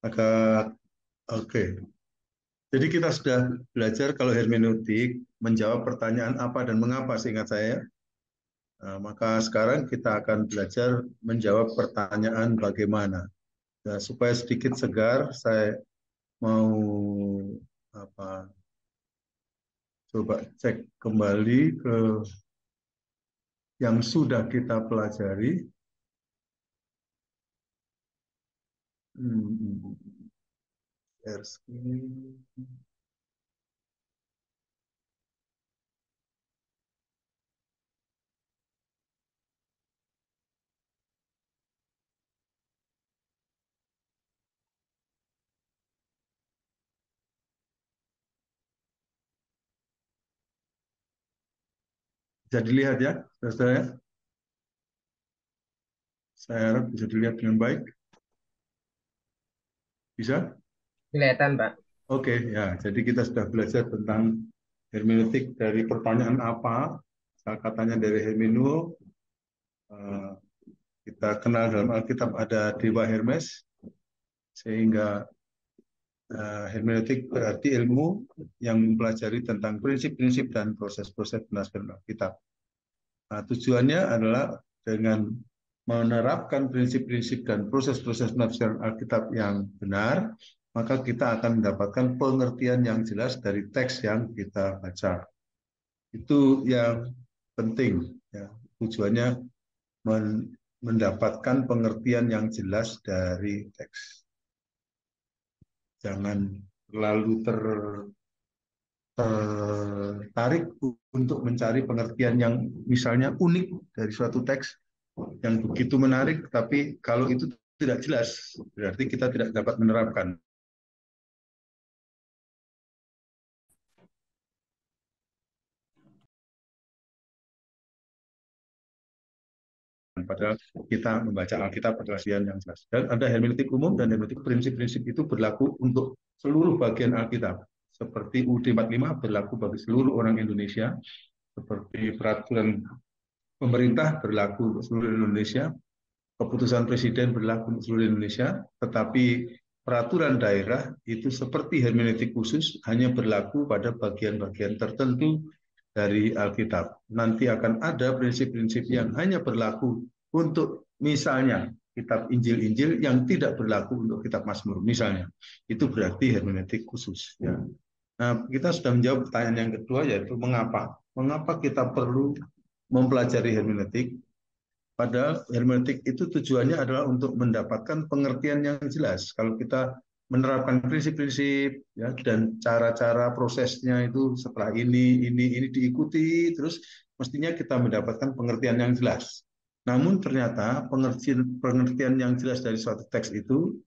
Agak oke. Jadi kita sudah belajar kalau hermeneutik menjawab pertanyaan apa dan mengapa seingat saya. Nah, maka sekarang kita akan belajar menjawab pertanyaan bagaimana. Nah, supaya sedikit segar, saya mau apa, coba cek kembali ke yang sudah kita pelajari. Hmm, share screen. Bisa dilihat ya, saudara. Saya harap bisa dilihat dengan baik. Bisa? Kelihatan, Pak. Oke, ya. Jadi kita sudah belajar tentang hermeneutik dari pertanyaan apa, katanya dari hermeneu. eh, Kita kenal dalam Alkitab ada Dewa Hermes, sehingga hermeneutik berarti ilmu yang mempelajari tentang prinsip-prinsip dan proses-proses penafsiran Alkitab. Nah, tujuannya adalah dengan menerapkan prinsip-prinsip dan proses-proses penafsiran Alkitab yang benar, maka kita akan mendapatkan pengertian yang jelas dari teks yang kita baca. Itu yang penting. Ya. Tujuannya mendapatkan pengertian yang jelas dari teks. Jangan terlalu tertarik untuk mencari pengertian yang misalnya unik dari suatu teks yang begitu menarik, tapi kalau itu tidak jelas, berarti kita tidak dapat menerapkan. Padahal kita membaca Alkitab adalah yang jelas. Dan ada hermeneutik umum dan hermeneutik prinsip-prinsip itu berlaku untuk seluruh bagian Alkitab. Seperti UUD 45 berlaku bagi seluruh orang Indonesia, seperti peraturan pemerintah berlaku untuk seluruh Indonesia, keputusan presiden berlaku untuk seluruh Indonesia, tetapi peraturan daerah itu seperti hermeneutik khusus hanya berlaku pada bagian-bagian tertentu dari Alkitab. Nanti akan ada prinsip-prinsip yang hanya berlaku untuk misalnya kitab Injil-Injil yang tidak berlaku untuk kitab Mazmur misalnya. Itu berarti hermeneutik khusus. Ya. Nah, kita sudah menjawab pertanyaan yang kedua yaitu mengapa? Mengapa kita perlu mempelajari hermeneutik? Padahal hermeneutik itu tujuannya adalah untuk mendapatkan pengertian yang jelas. Kalau kita menerapkan prinsip-prinsip ya, dan cara-cara prosesnya itu setelah ini diikuti, terus mestinya kita mendapatkan pengertian yang jelas. Namun ternyata pengertian yang jelas dari suatu teks itu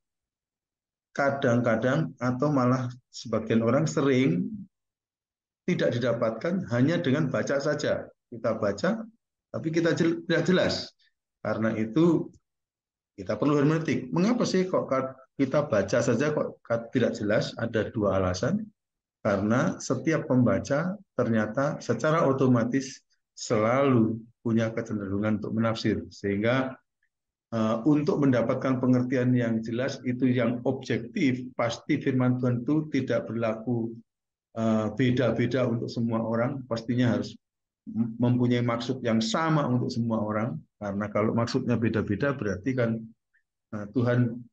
kadang-kadang atau malah sebagian orang sering tidak didapatkan hanya dengan baca saja. Kita baca, tapi kita tidak jelas. Karena itu kita perlu hermeneutik. Mengapa sih kok kita baca saja kok tidak jelas? Ada dua alasan. Karena setiap pembaca ternyata secara otomatis selalu punya kecenderungan untuk menafsir. Sehingga untuk mendapatkan pengertian yang jelas itu yang objektif, pasti firman Tuhan itu tidak berlaku beda-beda untuk semua orang. Pastinya harus mempunyai maksud yang sama untuk semua orang. Karena kalau maksudnya beda-beda berarti kan Tuhan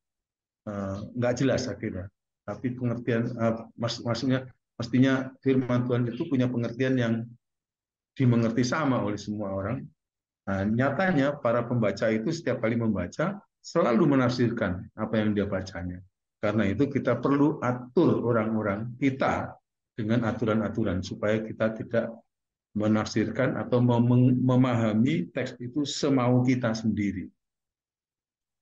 nggak jelas akhirnya. Tapi pengertian maksudnya mestinya firman Tuhan itu punya pengertian yang dimengerti sama oleh semua orang. Nah, nyatanya para pembaca itu setiap kali membaca selalu menafsirkan apa yang dia bacanya. Karena itu kita perlu atur orang-orang kita dengan aturan-aturan supaya kita tidak menafsirkan atau memahami teks itu semau kita sendiri.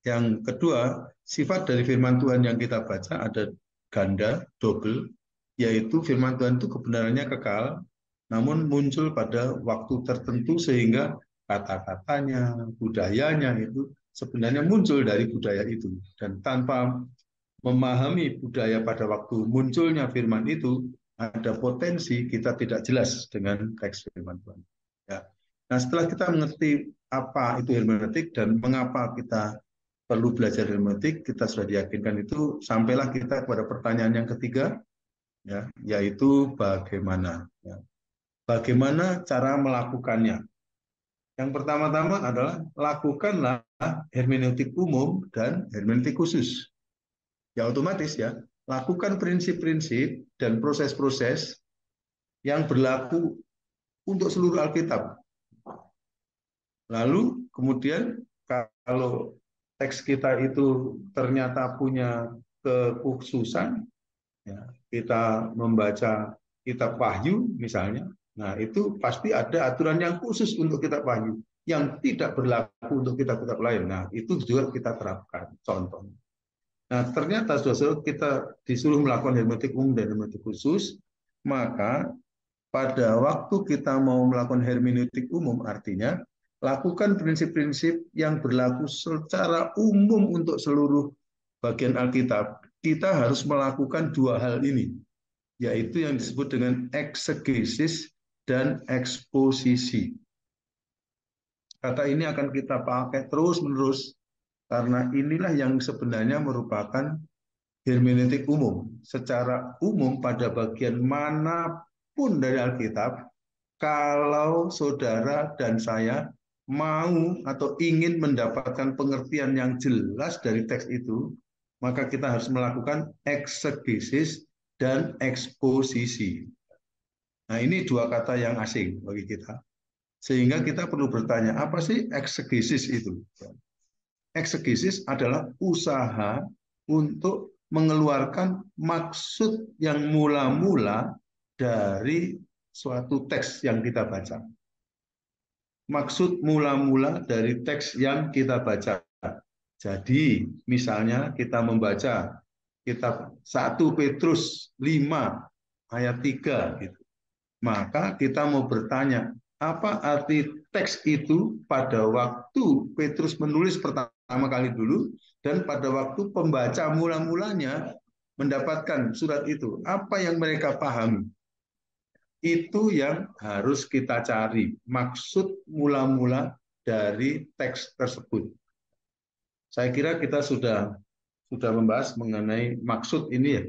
Yang kedua, sifat dari firman Tuhan yang kita baca ada ganda, double, yaitu firman Tuhan itu kebenarannya kekal, namun muncul pada waktu tertentu sehingga kata-katanya, budayanya itu sebenarnya muncul dari budaya itu. Dan tanpa memahami budaya pada waktu munculnya firman itu, ada potensi kita tidak jelas dengan teks firman Tuhan. Ya. Nah, setelah kita mengerti apa itu hermeneutik dan mengapa kita perlu belajar hermeneutik, kita sudah diyakinkan itu, sampailah kita kepada pertanyaan yang ketiga, ya, yaitu bagaimana. Ya. Bagaimana cara melakukannya? Yang pertama-tama adalah lakukanlah hermeneutik umum dan hermeneutik khusus. Ya otomatis ya, lakukan prinsip-prinsip dan proses-proses yang berlaku untuk seluruh Alkitab. Lalu kemudian kalau teks kita itu ternyata punya kekhususan, ya, kita membaca kitab Wahyu misalnya, nah itu pasti ada aturan yang khusus untuk kitab Wahyu yang tidak berlaku untuk kitab-kitab lain. Nah itu juga kita terapkan. Contoh. Nah ternyata saudara kita disuruh melakukan hermeneutik umum dan hermeneutik khusus, maka pada waktu kita mau melakukan hermeneutik umum artinya lakukan prinsip-prinsip yang berlaku secara umum untuk seluruh bagian Alkitab. Kita harus melakukan dua hal ini, yaitu yang disebut dengan eksegesis dan eksposisi. Kata ini akan kita pakai terus-menerus karena inilah yang sebenarnya merupakan hermeneutik umum. Secara umum pada bagian manapun dari Alkitab, kalau saudara dan saya mau atau ingin mendapatkan pengertian yang jelas dari teks itu, maka kita harus melakukan eksegesis dan eksposisi. Nah, ini dua kata yang asing bagi kita. Sehingga kita perlu bertanya, apa sih eksegesis itu? Eksegesis adalah usaha untuk mengeluarkan maksud yang mula-mula dari suatu teks yang kita baca. Maksud mula-mula dari teks yang kita baca. Jadi, misalnya kita membaca kitab 1 Petrus 5 ayat 3 gitu. Maka kita mau bertanya, apa arti teks itu pada waktu Petrus menulis pertama kali dulu dan pada waktu pembaca mula-mulanya mendapatkan surat itu, apa yang mereka pahami? Itu yang harus kita cari, maksud mula-mula dari teks tersebut. Saya kira kita sudah membahas mengenai maksud ini ya.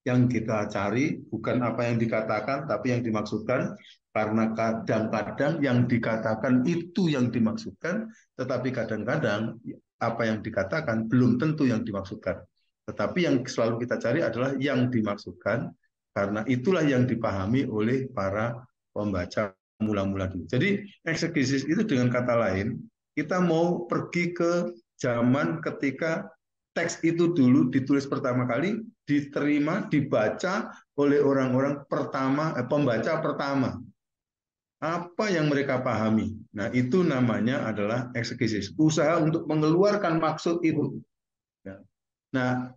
Yang kita cari bukan apa yang dikatakan, tapi yang dimaksudkan. Karena kadang-kadang yang dikatakan itu yang dimaksudkan, tetapi kadang-kadang apa yang dikatakan belum tentu yang dimaksudkan. Tetapi yang selalu kita cari adalah yang dimaksudkan, karena itulah yang dipahami oleh para pembaca mula-mula dulu. Jadi eksegesis itu dengan kata lain, kita mau pergi ke zaman ketika teks itu dulu ditulis pertama kali, diterima, dibaca oleh orang-orang pembaca pertama. Apa yang mereka pahami? Nah, itu namanya adalah eksegesis. Usaha untuk mengeluarkan maksud itu. Nah,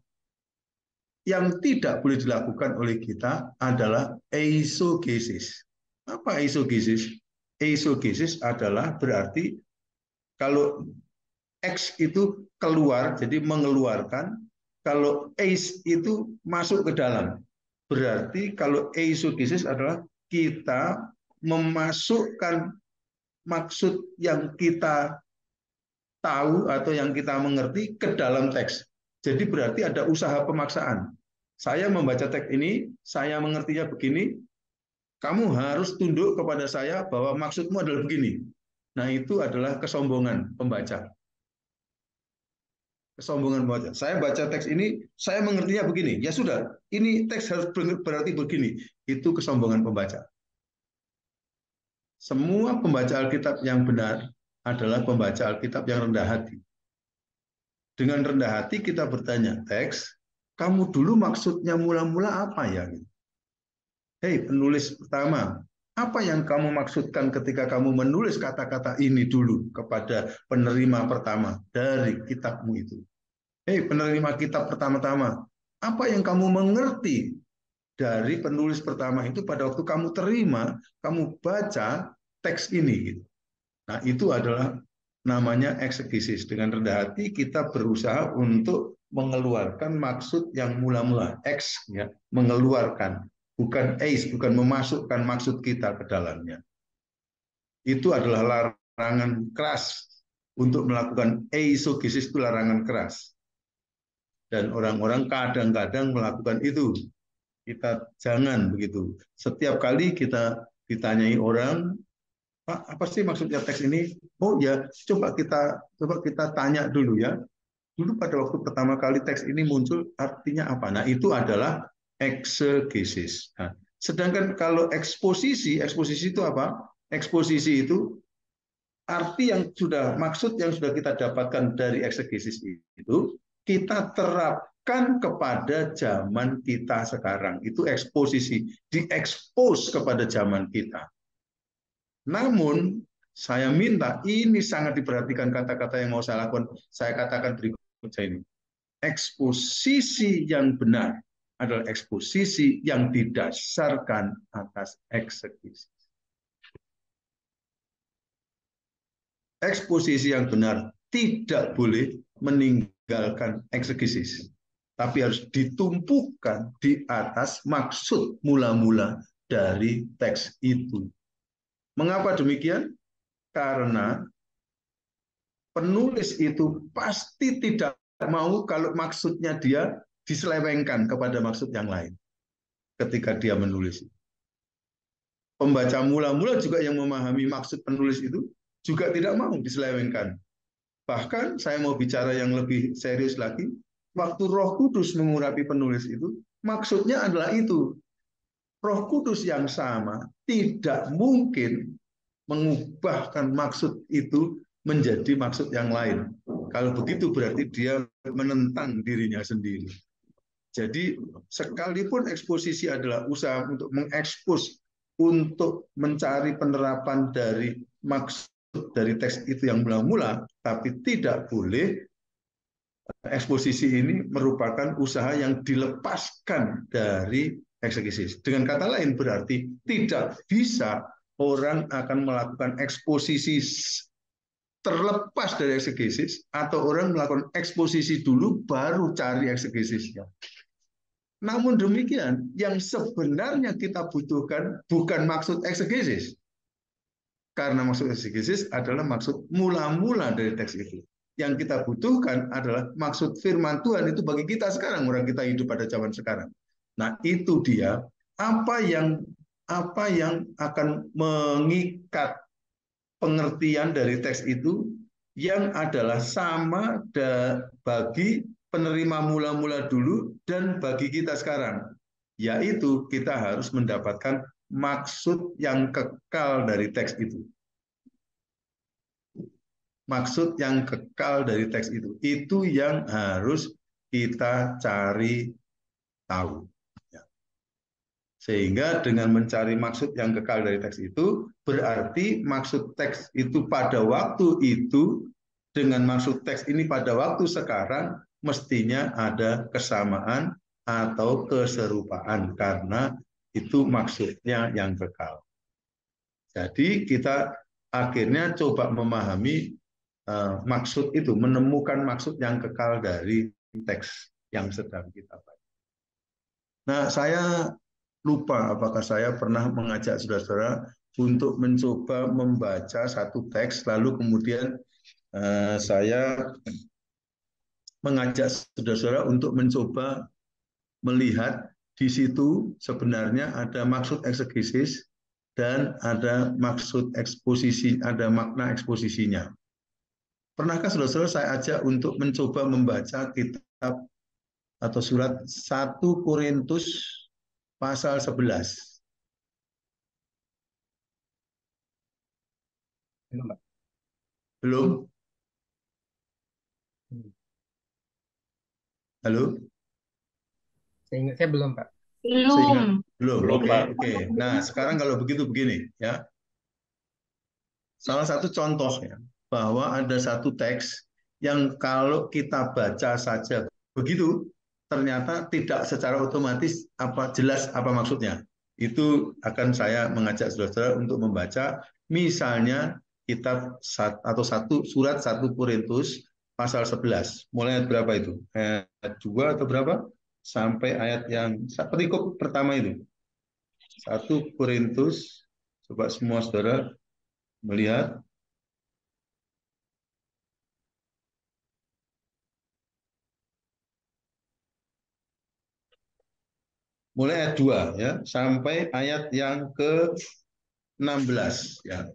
yang tidak boleh dilakukan oleh kita adalah eisogesis. Apa eisogesis? Eisogesis adalah berarti kalau X itu keluar, jadi mengeluarkan. Kalau eis itu masuk ke dalam. Berarti kalau eisogesis adalah kita memasukkan maksud yang kita tahu atau yang kita mengerti ke dalam teks. Jadi berarti ada usaha pemaksaan. Saya membaca teks ini, saya mengertinya begini, kamu harus tunduk kepada saya bahwa maksudmu adalah begini. Nah, itu adalah kesombongan pembaca. Kesombongan pembaca. Saya baca teks ini, saya mengertinya begini. Ya sudah, ini teks harus berarti begini. Itu kesombongan pembaca. Semua pembaca Alkitab yang benar adalah pembaca Alkitab yang rendah hati. Dengan rendah hati kita bertanya, teks, kamu dulu maksudnya mula-mula apa ya? Hei penulis pertama, apa yang kamu maksudkan ketika kamu menulis kata-kata ini dulu kepada penerima pertama dari kitabmu itu? Hei penerima kitab pertama-tama, apa yang kamu mengerti dari penulis pertama itu pada waktu kamu terima, kamu baca teks ini gitu. Nah, itu adalah namanya eksegesis. Dengan rendah hati kita berusaha untuk mengeluarkan maksud yang mula-mula. Ya, mengeluarkan, bukan eis, bukan memasukkan maksud kita ke dalamnya. Itu adalah larangan keras untuk melakukan eisogesis itu larangan keras. Dan orang-orang kadang-kadang melakukan itu. Kita jangan begitu. Setiap kali kita ditanyai orang, Pak, apa sih maksudnya teks ini? Oh ya, coba kita tanya dulu ya. Dulu pada waktu pertama kali teks ini muncul artinya apa? Nah, itu adalah eksegesis. Nah, sedangkan kalau eksposisi itu apa? Eksposisi itu arti yang sudah maksud yang sudah kita dapatkan dari eksegesis itu kita terapkan kepada zaman kita sekarang. Itu eksposisi, diekspos kepada zaman kita. Namun saya minta ini sangat diperhatikan kata-kata yang mau saya lakukan. Saya katakan berikutnya ini. Eksposisi yang benar adalah eksposisi yang didasarkan atas eksekusi. Eksposisi yang benar tidak boleh meninggalkan eksegesis, tapi harus ditumpukan di atas maksud mula-mula dari teks itu. Mengapa demikian? Karena penulis itu pasti tidak mau kalau maksudnya dia diselewengkan kepada maksud yang lain ketika dia menulis. Pembaca mula-mula juga yang memahami maksud penulis itu juga tidak mau diselewengkan. Bahkan saya mau bicara yang lebih serius lagi, waktu Roh Kudus mengurapi penulis itu, maksudnya adalah itu. Roh Kudus yang sama tidak mungkin mengubahkan maksud itu menjadi maksud yang lain. Kalau begitu berarti dia menentang dirinya sendiri. Jadi sekalipun eksposisi adalah usaha untuk mengekspos, untuk mencari penerapan dari maksud dari teks itu yang mula-mula, tapi tidak boleh eksposisi ini merupakan usaha yang dilepaskan dari eksegesis. Dengan kata lain berarti tidak bisa orang akan melakukan eksposisi terlepas dari eksegesis atau orang melakukan eksposisi dulu baru cari eksegesisnya. Namun demikian, yang sebenarnya kita butuhkan bukan maksud eksegesis. Karena maksud eksegesis adalah maksud mula-mula dari teks itu. Yang kita butuhkan adalah maksud firman Tuhan itu bagi kita sekarang, orang kita hidup pada zaman sekarang. Nah, itu dia apa yang akan mengikat pengertian dari teks itu yang adalah sama bagi penerima mula-mula dulu dan bagi kita sekarang, yaitu kita harus mendapatkan maksud yang kekal dari teks itu. Maksud yang kekal dari teks itu yang harus kita cari tahu. Sehingga dengan mencari maksud yang kekal dari teks itu, berarti maksud teks itu pada waktu itu, dengan maksud teks ini pada waktu sekarang, mestinya ada kesamaan atau keserupaan, karena itu maksudnya yang kekal. Jadi kita akhirnya coba memahami maksud itu, menemukan maksud yang kekal dari teks yang sedang kita baca. Nah, saya lupa apakah saya pernah mengajak saudara-saudara untuk mencoba membaca satu teks, lalu kemudian saya mengajak saudara-saudara untuk mencoba melihat di situ sebenarnya ada maksud eksegesis dan ada maksud eksposisi, ada makna eksposisinya. Pernahkah saudara-saudara saya ajak untuk mencoba membaca kitab atau surat 1 Korintus pasal 11? Belum? Halo? Saya belum, Pak. Seingat Belum. belum. Belum, Oke, Pak. oke. Nah, sekarang kalau begitu begini ya. Salah satu contoh ya, bahwa ada satu teks yang kalau kita baca saja begitu, ternyata tidak secara otomatis jelas apa maksudnya. Itu akan saya mengajak saudara-saudara untuk membaca misalnya kitab atau surat 1 Korintus pasal 11. Mulai ayat berapa itu? Ayat 2 atau berapa? Sampai ayat yang perikop pertama itu. 1 Korintus, coba semua saudara melihat mulai ayat 2 ya sampai ayat yang ke-16 ya.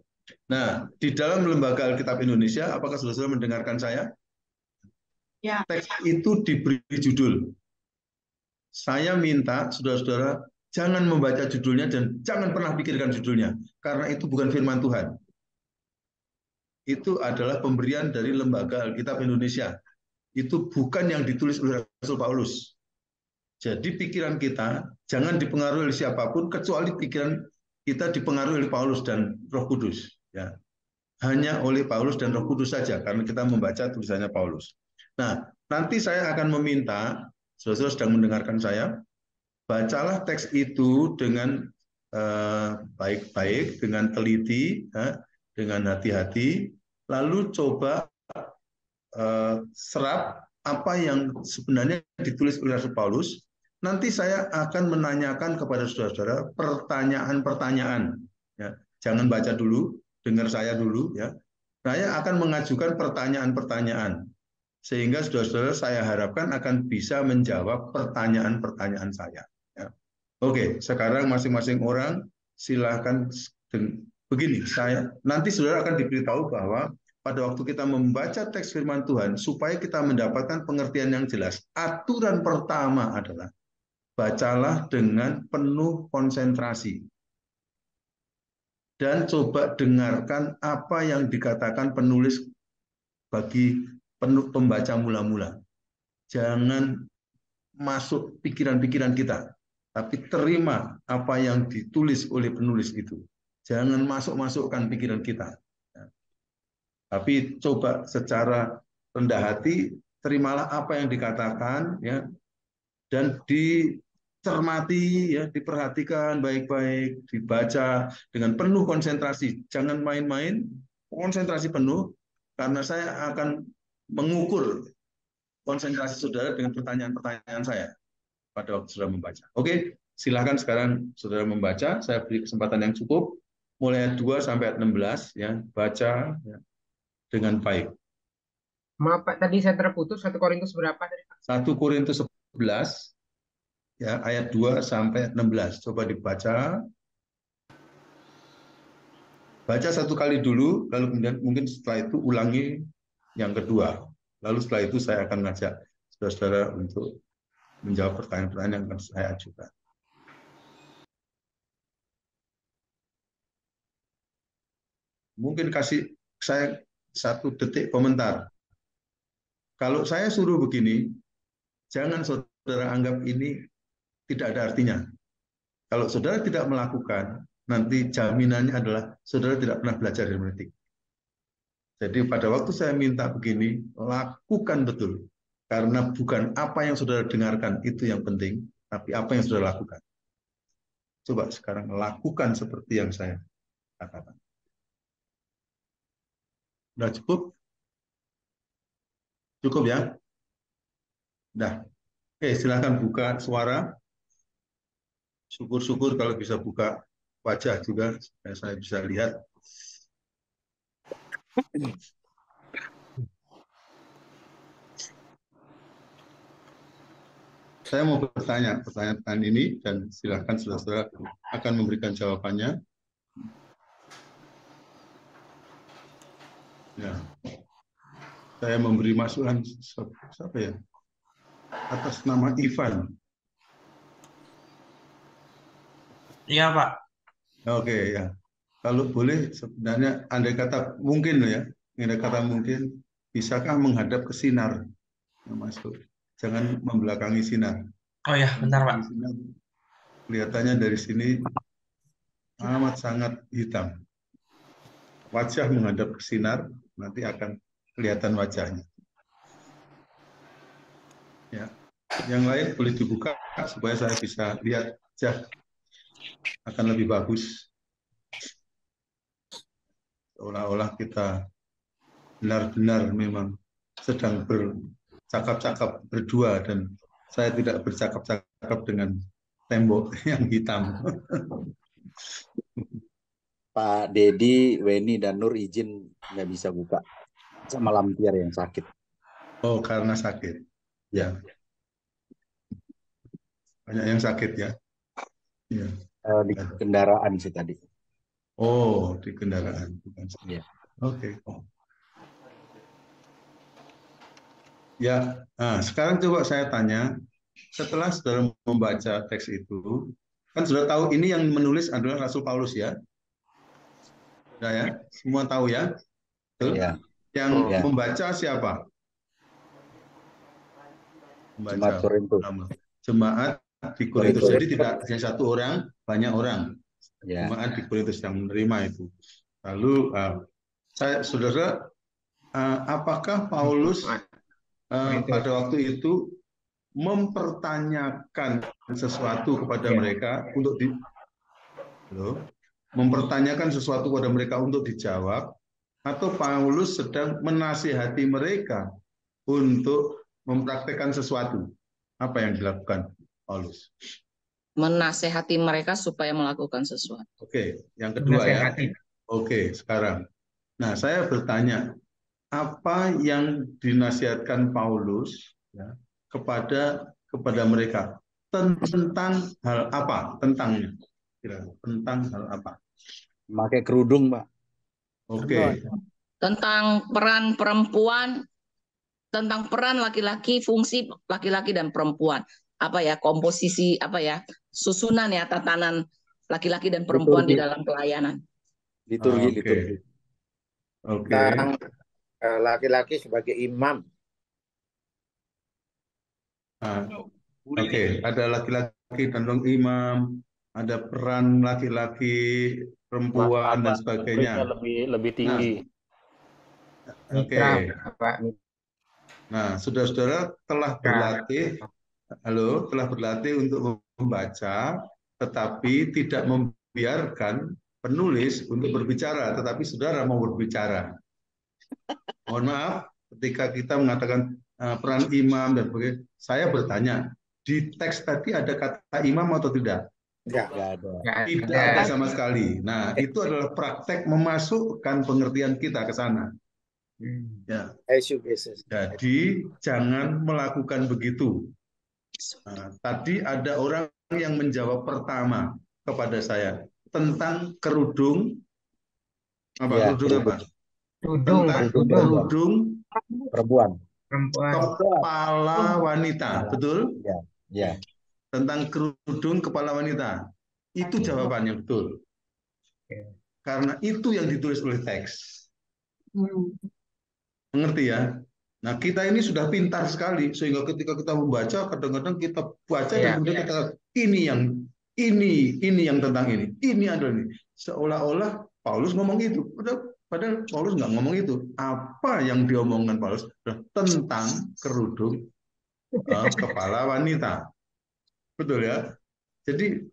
Nah, di dalam Lembaga Alkitab Indonesia, apakah saudara-saudara mendengarkan saya? Ya. Teks itu diberi judul. Saya minta saudara-saudara jangan membaca judulnya dan jangan pernah pikirkan judulnya, karena itu bukan firman Tuhan. Itu adalah pemberian dari Lembaga Alkitab Indonesia. Itu bukan yang ditulis oleh Rasul Paulus. Jadi pikiran kita jangan dipengaruhi oleh siapapun kecuali pikiran kita dipengaruhi oleh Paulus dan Roh Kudus. Ya, hanya oleh Paulus dan Roh Kudus saja karena kita membaca tulisannya Paulus. Nah, nanti saya akan meminta, saudara-saudara sedang mendengarkan saya, bacalah teks itu dengan baik-baik, dengan teliti, ya, dengan hati-hati, lalu coba serap apa yang sebenarnya ditulis oleh Rasul Paulus. Nanti saya akan menanyakan kepada saudara-saudara pertanyaan-pertanyaan. Ya, jangan baca dulu, dengar saya dulu. Ya, saya akan mengajukan pertanyaan-pertanyaan sehingga saudara-saudara saya harapkan akan bisa menjawab pertanyaan-pertanyaan saya. Ya. Oke, sekarang masing-masing orang silahkan begini. Saya nanti saudara akan diberitahu bahwa pada waktu kita membaca teks firman Tuhan, supaya kita mendapatkan pengertian yang jelas, aturan pertama adalah bacalah dengan penuh konsentrasi. Dan coba dengarkan apa yang dikatakan penulis bagi pembaca mula-mula. Jangan masuk pikiran-pikiran kita, tapi terima apa yang ditulis oleh penulis itu. Jangan masuk-masukkan pikiran kita. Tapi coba secara rendah hati, terimalah apa yang dikatakan, ya, dan dicermati, ya, diperhatikan baik-baik, dibaca dengan penuh konsentrasi. Jangan main-main, konsentrasi penuh, karena saya akan mengukur konsentrasi saudara dengan pertanyaan-pertanyaan saya pada waktu saudara membaca. Oke, silakan sekarang saudara membaca. Saya beri kesempatan yang cukup, mulai ayat 2 sampai ayat 16, ya, baca ya, dengan baik. Maaf Pak, tadi saya terputus. 1 Korintus berapa tadi Pak? 1 Korintus 11 ya ayat 2 sampai 16. Coba dibaca. Baca satu kali dulu, lalu kemudian mungkin setelah itu ulangi yang kedua. Lalu setelah itu saya akan mengajak saudara-saudara untuk menjawab pertanyaan-pertanyaan yang akan saya ajukan. Mungkin kasih saya 1 detik komentar. Kalau saya suruh begini, jangan saudara anggap ini tidak ada artinya. Kalau saudara tidak melakukan, nanti jaminannya adalah saudara tidak pernah belajar hermeneutik. Jadi pada waktu saya minta begini, lakukan betul. Karena bukan apa yang saudara dengarkan itu yang penting, tapi apa yang saudara lakukan. Coba sekarang lakukan seperti yang saya katakan. Sudah cukup? Cukup ya? Nah, oke, silakan buka suara. Syukur-syukur kalau bisa buka wajah juga, supaya saya bisa lihat. Saya mau bertanya pertanyaan ini dan silakan saudara-saudara akan memberikan jawabannya. Ya, saya memberi masukan siapa ya? Atas nama Ivan. Iya, Pak. Oke ya. Kalau boleh sebenarnya andai kata mungkin ya, andai kata mungkin bisakah menghadap ke sinar yang masuk. Jangan membelakangi sinar. Oh ya, bentar, Pak. Sinar, kelihatannya dari sini amat sangat hitam. Wajah menghadap ke sinar, nanti akan kelihatan wajahnya. Ya. Yang lain boleh dibuka supaya saya bisa lihat wajah, akan lebih bagus. Seolah-olah kita benar-benar memang sedang bercakap-cakap berdua dan saya tidak bercakap-cakap dengan tembok yang hitam. Pak Dedi, Weni, dan Nur izin nggak bisa buka sama Lampiar yang sakit. Oh, karena sakit. Ya. Banyak yang sakit ya. Ya. Di kendaraan sih tadi. Oh, di kendaraan. Bukan. Iya. Oke. Ya, nah, sekarang coba saya tanya, setelah saudara membaca teks itu, kan sudah tahu ini yang menulis adalah Rasul Paulus ya? Sudah ya? Semua tahu ya? Betul? Ya. Yang Ya. membaca siapa? Jemaat Membaca Korintus. nama. Jemaat di Korintus. Jadi tidak hanya satu orang, banyak orang. Ya. Jemaat di Korintus yang menerima itu. Lalu, saudara, apakah Paulus pada waktu itu mempertanyakan sesuatu kepada mereka untuk mempertanyakan sesuatu kepada mereka untuk dijawab, atau Paulus sedang menasihati mereka untuk mempraktekkan sesuatu? Apa yang dilakukan Paulus? Menasehati mereka supaya melakukan sesuatu. Oke, yang kedua ya. Menasehati. Oke, sekarang. Nah, saya bertanya, apa yang dinasihatkan Paulus ya, kepada mereka tentang hal apa? Tentangnya, tentang hal apa? Pakai kerudung, Pak. Oke. Tentang peran perempuan, tentang peran laki-laki, fungsi laki-laki dan perempuan. Apa ya, komposisi, apa ya, susunan ya, tatanan laki-laki dan perempuan di dalam pelayanan. Liturgi. Oke. Tentang laki-laki sebagai imam. Oke, ada laki-laki tentang imam, ada peran laki-laki, perempuan dan sebagainya. Lebih tinggi. Oke. Nah, saudara-saudara telah berlatih, telah berlatih untuk membaca, tetapi tidak membiarkan penulis untuk berbicara, tetapi saudara mau berbicara. Mohon maaf, ketika kita mengatakan peran imam dan sebagainya, saya bertanya, di teks tadi ada kata imam atau tidak? Tidak ada. Tidak ada sama sekali. Nah, itu adalah praktek memasukkan pengertian kita ke sana. Ya. Jadi jangan melakukan begitu. Nah, tadi ada orang yang menjawab pertama kepada saya tentang kerudung. Apa? Kerudung apa? Tentang kerudung perempuan. Kepala wanita, betul? Ya. Tentang kerudung kepala wanita. Itu jawabannya betul. Karena itu yang ditulis oleh teks. Mengerti ya? Nah, kita ini sudah pintar sekali sehingga ketika kita membaca, kadang-kadang kita baca dan kemudian kita ini yang tentang ini adalah ini. Seolah-olah Paulus ngomong itu, padahal Paulus nggak ngomong itu. Apa yang diomongkan Paulus tentang kerudung kepala wanita, betul ya? Jadi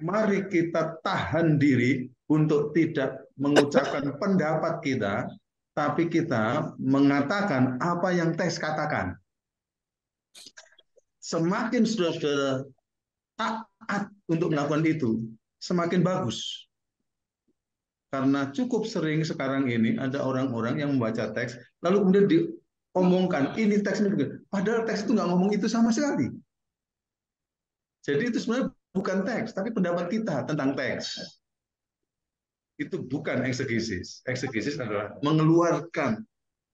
mari kita tahan diri untuk tidak mengucapkan pendapat kita, tapi kita mengatakan apa yang teks katakan. Semakin saudara-saudara taat untuk melakukan itu, semakin bagus. Karena cukup sering sekarang ini ada orang-orang yang membaca teks, lalu kemudian diomongkan, ini teksnya begitu. Padahal teks itu nggak ngomong itu sama sekali. Jadi itu sebenarnya bukan teks, tapi pendapat kita tentang teks. Itu bukan eksegesis. Eksegesis adalah mengeluarkan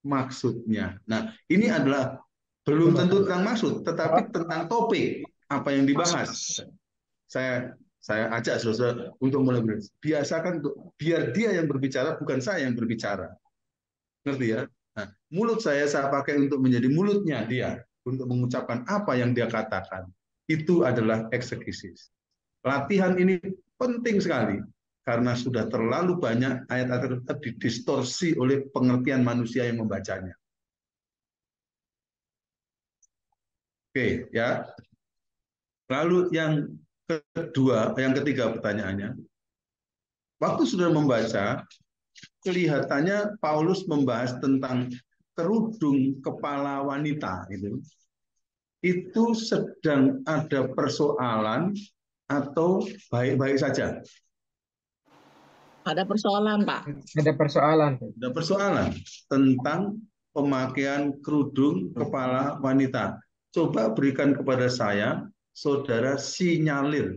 maksudnya. Nah, ini adalah belum tentu tentang maksud, tetapi tentang topik apa yang dibahas. Saya ajak saudara untuk mulai biasakan untuk biar dia yang berbicara, bukan saya yang berbicara. Ngerti ya? Nah, mulut saya pakai untuk menjadi mulutnya dia untuk mengucapkan apa yang dia katakan. Itu adalah eksegesis. Latihan ini penting sekali. Karena sudah terlalu banyak ayat-ayat didistorsi oleh pengertian manusia yang membacanya. Oke, ya. Lalu yang ketiga pertanyaannya. Waktu sudah membaca, kelihatannya Paulus membahas tentang kerudung kepala wanita itu sedang ada persoalan atau baik-baik saja? Ada persoalan, Pak. Ada persoalan. Ada persoalan tentang pemakaian kerudung kepala wanita. Coba berikan kepada saya, saudara sinyalir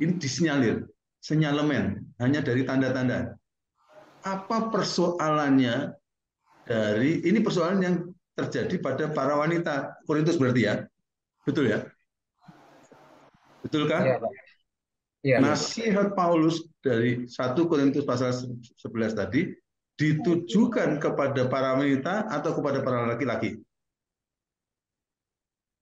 Ini disinyalir, sinyalemen, hanya dari tanda-tanda. Apa persoalannya dari ini persoalan yang terjadi pada para wanita Korintus berarti ya? Betul ya? Betul kan? Iya, Pak. Iya. Nasihat Paulus dari 1 Korintus pasal 11 tadi ditujukan kepada para wanita atau kepada para laki-laki?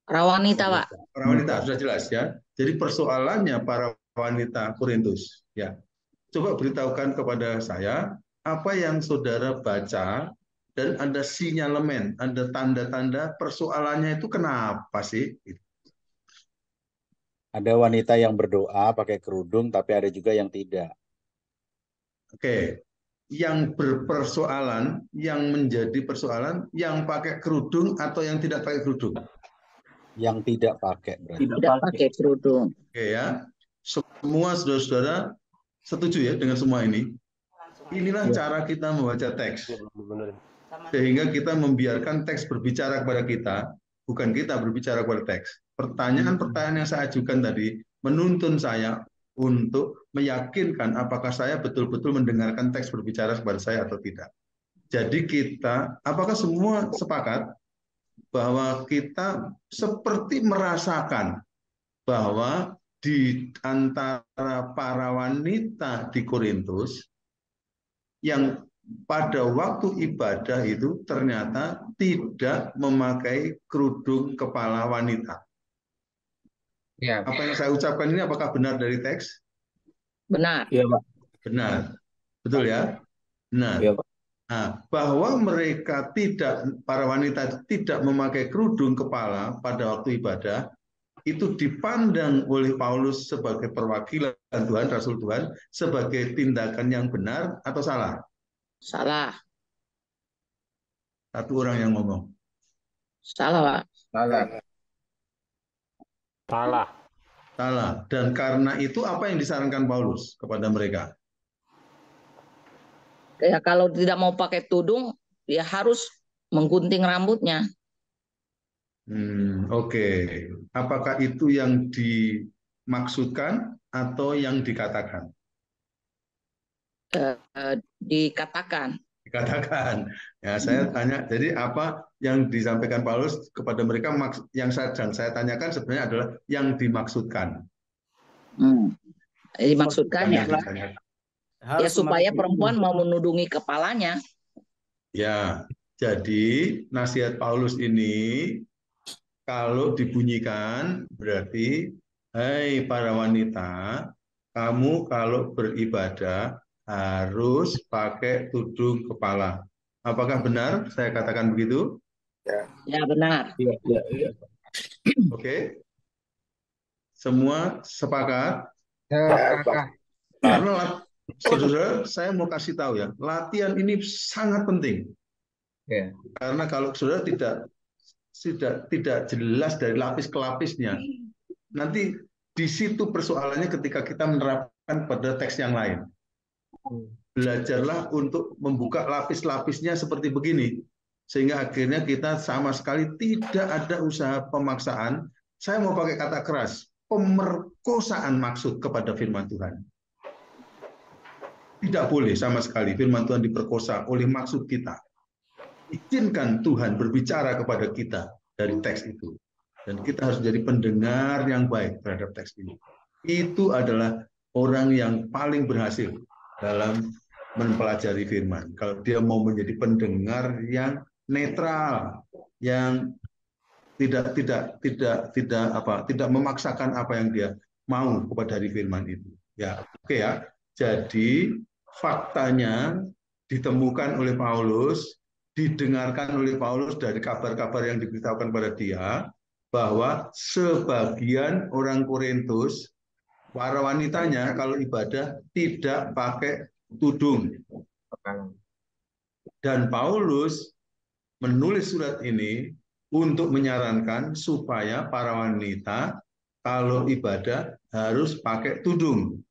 Para wanita, Pak. Para wanita sudah jelas ya. Jadi persoalannya para wanita Korintus ya. Coba beritahukan kepada saya apa yang saudara baca dan ada sinyalemen, ada tanda-tanda persoalannya itu kenapa sih? Ada wanita yang berdoa pakai kerudung, tapi ada juga yang tidak. Oke, yang berpersoalan, yang menjadi persoalan, yang pakai kerudung atau yang tidak pakai kerudung? Yang tidak pakai berarti. Tidak pakai kerudung. Oke ya, semua saudara-saudara setuju ya dengan semua ini? Inilah cara kita membaca teks. Sehingga kita membiarkan teks berbicara kepada kita, bukan kita berbicara kepada teks. Pertanyaan-pertanyaan yang saya ajukan tadi menuntun saya untuk meyakinkan apakah saya betul-betul mendengarkan teks berbicara kepada saya atau tidak. Jadi kita, apakah semua sepakat bahwa kita seperti merasakan bahwa di antara para wanita di Korintus yang pada waktu ibadah itu ternyata tidak memakai kerudung kepala wanita. Iya. Apa yang saya ucapkan ini apakah benar dari teks? Benar. Iya, Pak. Benar. Betul ya? Benar. Iya, Pak. Nah, bahwa mereka para wanita tidak memakai kerudung kepala pada waktu ibadah, itu dipandang oleh Paulus sebagai perwakilan Tuhan, Rasul Tuhan, sebagai tindakan yang benar atau salah? Salah. Satu orang yang ngomong. Salah, Pak. Salah. Salah. Salah. Dan karena itu apa yang disarankan Paulus kepada mereka? Ya, kalau tidak mau pakai tudung, ya harus menggunting rambutnya. Oke. Apakah itu yang dimaksudkan atau yang dikatakan? Dikatakan. Dikatakan. Ya, saya tanya. Jadi apa yang disampaikan Paulus kepada mereka? Yang saya tanyakan sebenarnya adalah yang dimaksudkan. Dimaksudkan ya, Ditanyakan. ya supaya perempuan mau menudungi kepalanya. Ya, jadi nasihat Paulus ini kalau dibunyikan berarti, hai para wanita, kamu kalau beribadah harus pakai tudung kepala. Apakah benar saya katakan begitu? Ya, benar. Oke. Semua sepakat? Sepakat. Karena saudara, saya mau kasih tahu ya, latihan ini sangat penting. Ya. Karena kalau saudara tidak jelas dari lapis ke lapisnya, nanti di situ persoalannya ketika kita menerapkan pada teks yang lain. Belajarlah untuk membuka lapis-lapisnya seperti begini, sehingga akhirnya kita sama sekali tidak ada usaha pemaksaan. Saya mau pakai kata keras, pemerkosaan maksud kepada firman Tuhan. Tidak boleh sama sekali firman Tuhan diperkosa oleh maksud kita. Izinkan Tuhan berbicara kepada kita dari teks itu. Dan kita harus jadi pendengar yang baik terhadap teks ini. Itu adalah orang yang paling berhasil dalam mempelajari firman. Kalau dia mau menjadi pendengar yang netral, yang tidak memaksakan apa yang dia mau kepada dari firman itu. Ya, oke ya. Jadi faktanya ditemukan oleh Paulus, didengarkan oleh Paulus dari kabar-kabar yang diberitahukan pada dia, bahwa sebagian orang Korintus, para wanitanya kalau ibadah tidak pakai tudung. Dan Paulus menulis surat ini untuk menyarankan supaya para wanita kalau ibadah harus pakai tudung.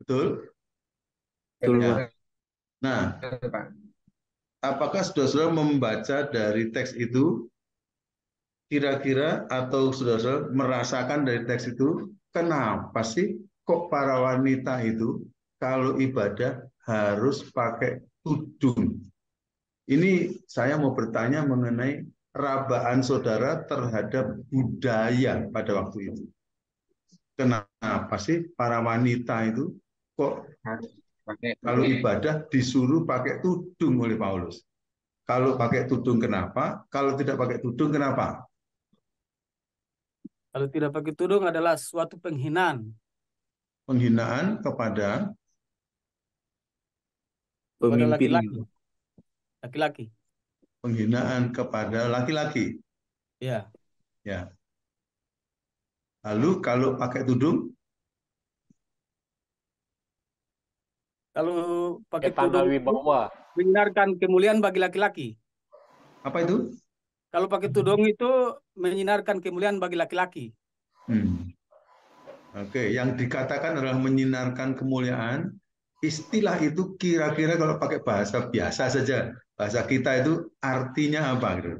Betul? Ya. Nah, apakah saudara-saudara membaca dari teks itu kira-kira atau saudara-saudara merasakan dari teks itu, kenapa sih kok para wanita itu kalau ibadah harus pakai tudung? Ini saya mau bertanya mengenai rabaan saudara terhadap budaya pada waktu itu. Kenapa sih para wanita itu kok Harus pakai kalau ibadah disuruh pakai tudung oleh Paulus? Kalau pakai tudung kenapa? Kalau tidak pakai tudung kenapa? Kalau tidak pakai tudung adalah suatu penghinaan Penghinaan kepada pada Pemimpin. laki-laki. penghinaan kepada laki-laki. Ya. Ya. Lalu kalau pakai tudung, Kalau pakai Tanda tudung wibawa. menyinarkan kemuliaan bagi laki-laki. apa itu? Kalau pakai tudung itu menyinarkan kemuliaan bagi laki-laki. Oke, yang dikatakan adalah menyinarkan kemuliaan. Istilah itu kira-kira kalau pakai bahasa biasa saja, bahasa kita itu artinya apa gitu?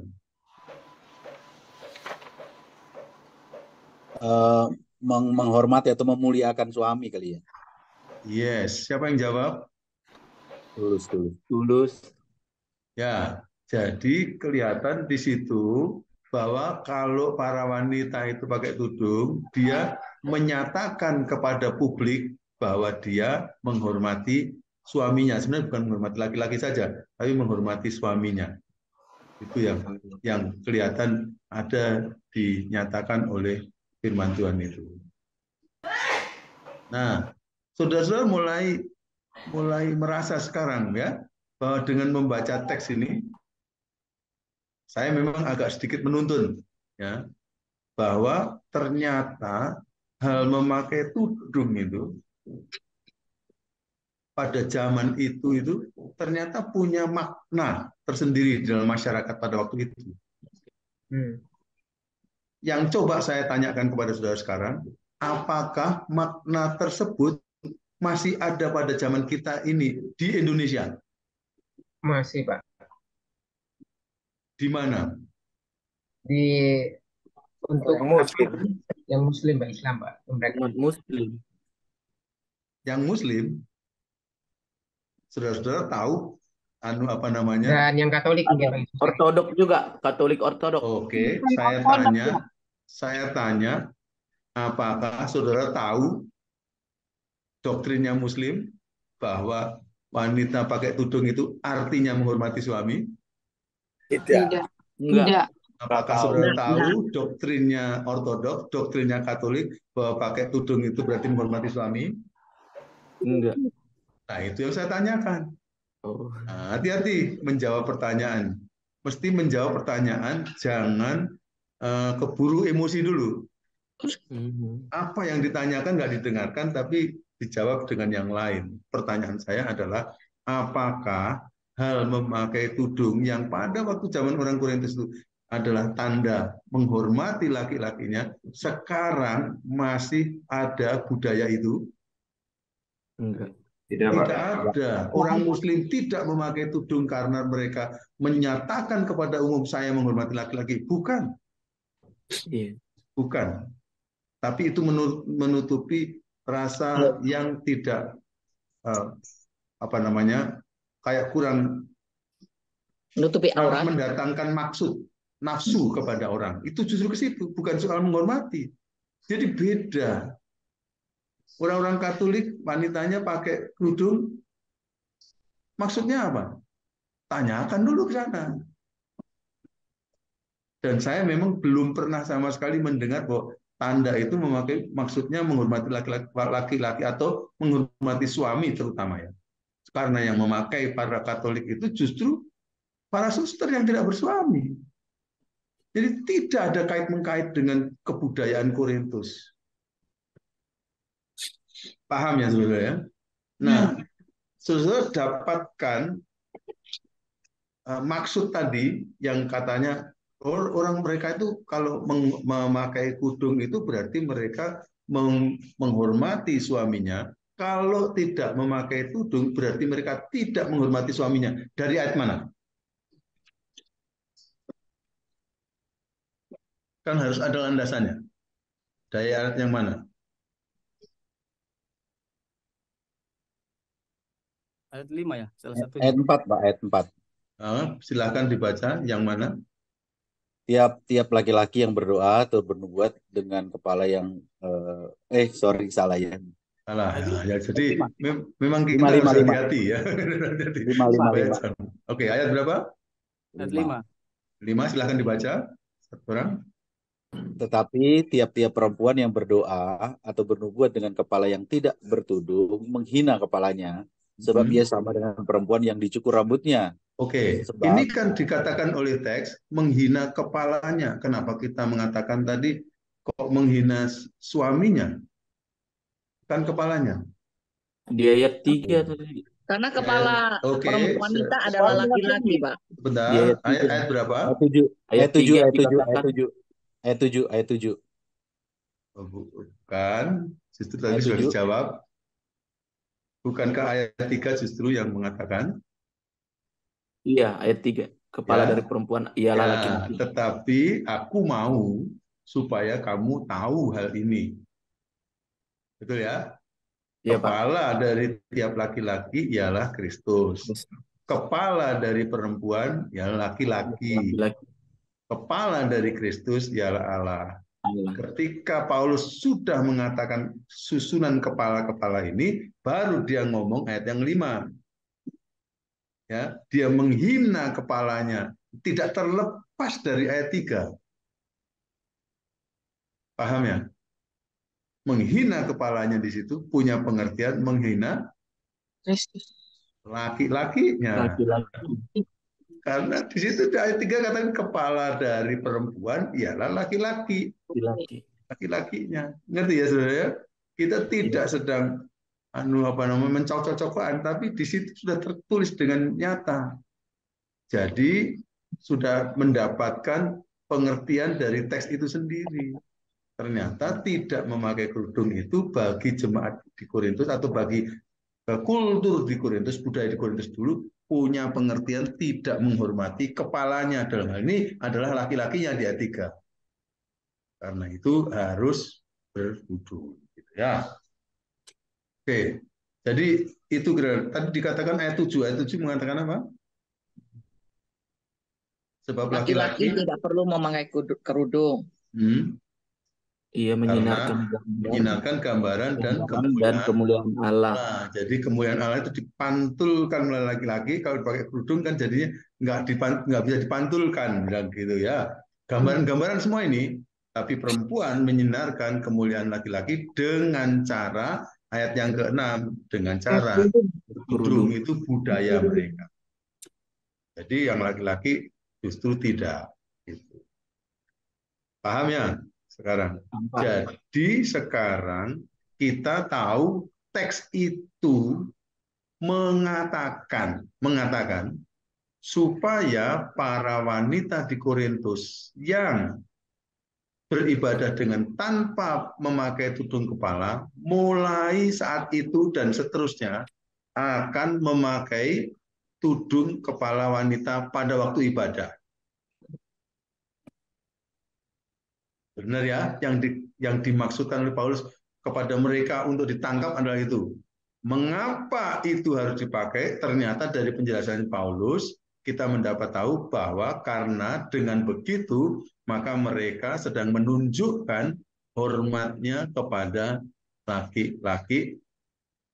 Menghormati atau memuliakan suami kali ya. Yes, siapa yang jawab? Tulus. Ya, jadi kelihatan di situ bahwa kalau para wanita itu pakai tudung, dia menyatakan kepada publik bahwa dia menghormati suaminya. Sebenarnya bukan menghormati laki-laki saja, tapi menghormati suaminya. Itu yang kelihatan ada dinyatakan oleh firman Tuhan itu. Nah, saudara-saudara mulai merasa sekarang ya bahwa dengan membaca teks ini saya memang agak sedikit menuntun ya bahwa ternyata hal memakai tudung itu pada zaman itu ternyata punya makna tersendiri dalam masyarakat pada waktu itu. Yang coba saya tanyakan kepada saudara sekarang, apakah makna tersebut masih ada pada zaman kita ini di Indonesia? Masih, Pak. Di mana? Untuk Yang Muslim. yang Muslim, Pak, Islam, Pak. Mereka. Muslim. Yang Muslim, saudara-saudara tahu apa namanya? Dan yang Katolik mungkin, Pak. Ortodok juga, Katolik Ortodok. Oke, saya tanya, apakah saudara tahu doktrinnya Muslim bahwa wanita pakai tudung itu artinya menghormati suami? Tidak. Enggak. Apakah saudara tahu doktrinnya Ortodok, doktrinnya Katolik bahwa pakai tudung itu berarti menghormati suami? Enggak. Nah, itu yang saya tanyakan. Oh. Nah, hati-hati menjawab pertanyaan. Mesti menjawab pertanyaan, jangan keburu emosi dulu. Apa yang ditanyakan nggak didengarkan, tapi dijawab dengan yang lain. Pertanyaan saya adalah, apakah hal memakai tudung yang pada waktu zaman orang Korintus itu adalah tanda menghormati laki-lakinya, sekarang masih ada budaya itu? Enggak. Tidak ada. Orang Muslim tidak memakai tudung karena mereka menyatakan kepada umum saya menghormati laki-laki. Bukan. Iya. Bukan. Tapi itu menutupi rasa yang tidak kayak kurang Menutupi aurat. mendatangkan maksud nafsu kepada orang. Itu justru ke situ, bukan soal menghormati. Jadi beda. Orang-orang Katolik wanitanya pakai kerudung, maksudnya apa? Tanyakan dulu ke sana. Dan saya memang belum pernah sama sekali mendengar bahwa tanda itu maksudnya menghormati laki-laki atau menghormati suami terutama ya. Karena yang memakai para Katolik itu justru para suster yang tidak bersuami. Jadi tidak ada kait-mengkait dengan kebudayaan Korintus. Paham ya saudara ya? Nah, saudara dapatkan maksud tadi yang katanya orang mereka itu kalau memakai kudung itu berarti mereka menghormati suaminya. Kalau tidak memakai tudung berarti mereka tidak menghormati suaminya. Dari ayat mana? Kan harus ada landasannya. Dari ayat yang mana? Ayat 5 ya, salah Ayat satunya. 4, Pak, ayat 4. Silahkan dibaca yang mana? Tiap laki-laki yang berdoa atau bernubuat dengan kepala yang sorry, salah ya. Salah. Ayat Ya, jadi lima. memang kita 5, harus 5, 5. hati-hati ya. Hati-hati. 5, 5, Supaya 5. jangan. Oke, ayat berapa? Ayat 5. 5. 5, silahkan dibaca. Satu orang. Tetapi tiap-tiap perempuan yang berdoa atau bernubuat dengan kepala yang tidak bertudung menghina kepalanya, sebab ia sama dengan perempuan yang dicukur rambutnya. Oke, Sebab ini kan dikatakan oleh teks menghina kepalanya. Kenapa kita mengatakan tadi kok menghina suaminya? Kan kepalanya. Di ayat 3 tadi. Karena kepala Oke, perempuan wanita adalah laki-laki, Pak. Di sebentar. ayat 3. Ayat berapa? ayat 7, Ayat 3 dikatakan ayat 7. Oh, bukan, justru tadi Ayat sudah 7. dijawab. Bukankah ayat 3 justru yang mengatakan? Iya, ayat 3. Kepala Ya. dari perempuan ialah Ya, laki-laki. tetapi aku mau supaya kamu tahu hal ini. Betul ya? Iya, Pak. Kepala dari tiap laki-laki ialah Kristus. Kepala dari perempuan ialah laki-laki. Laki-laki. Kepala dari Kristus ialah Allah. Allah. Ketika Paulus sudah mengatakan susunan kepala-kepala ini, baru dia ngomong ayat yang 5. Ya, dia menghina kepalanya, tidak terlepas dari ayat 3. Paham ya? Menghina kepalanya di situ punya pengertian menghina laki-lakinya. Laki-laki. Karena di situ di ayat 3 katakan kepala dari perempuan ialah laki-laki. Laki-laki. Laki-lakinya. Ngerti ya saudara ya? Kita tidak sedang mencocok-cocokan, tapi di situ sudah tertulis dengan nyata. Jadi sudah mendapatkan pengertian dari teks itu sendiri. Ternyata tidak memakai kerudung itu bagi jemaat di Korintus atau bagi kultur di Korintus, budaya di Korintus dulu punya pengertian tidak menghormati kepalanya. Dalam hal ini adalah laki-lakinya di ayat 3. Karena itu harus berwudu. Gitu ya. Oke, jadi itu tadi dikatakan ayat 7. Ayat 7 mengatakan apa? Sebab Laki-laki laki-laki tidak perlu memakai kerudung. Ia karena menyinarkan gambaran dan kemuliaan Allah. Nah, jadi kemuliaan Allah itu dipantulkan oleh laki-laki. Kalau pakai kerudung kan jadinya nggak bisa dipantulkan, bilang gitu ya. Gambaran-gambaran semua ini, tapi perempuan menyinarkan kemuliaan laki-laki dengan cara ayat yang ke-6, dengan cara kerudung itu budaya mereka. Jadi yang laki-laki justru tidak. Gitu. Paham ya? Sekarang. Jadi sekarang kita tahu teks itu mengatakan supaya para wanita di Korintus yang beribadah dengan tanpa memakai tudung kepala, mulai saat itu dan seterusnya akan memakai tudung kepala wanita pada waktu ibadah. Benar ya, yang dimaksudkan oleh Paulus kepada mereka untuk ditangkap adalah itu. Mengapa itu harus dipakai? Ternyata dari penjelasan Paulus kita mendapat tahu bahwa karena dengan begitu maka mereka sedang menunjukkan hormatnya kepada laki-laki.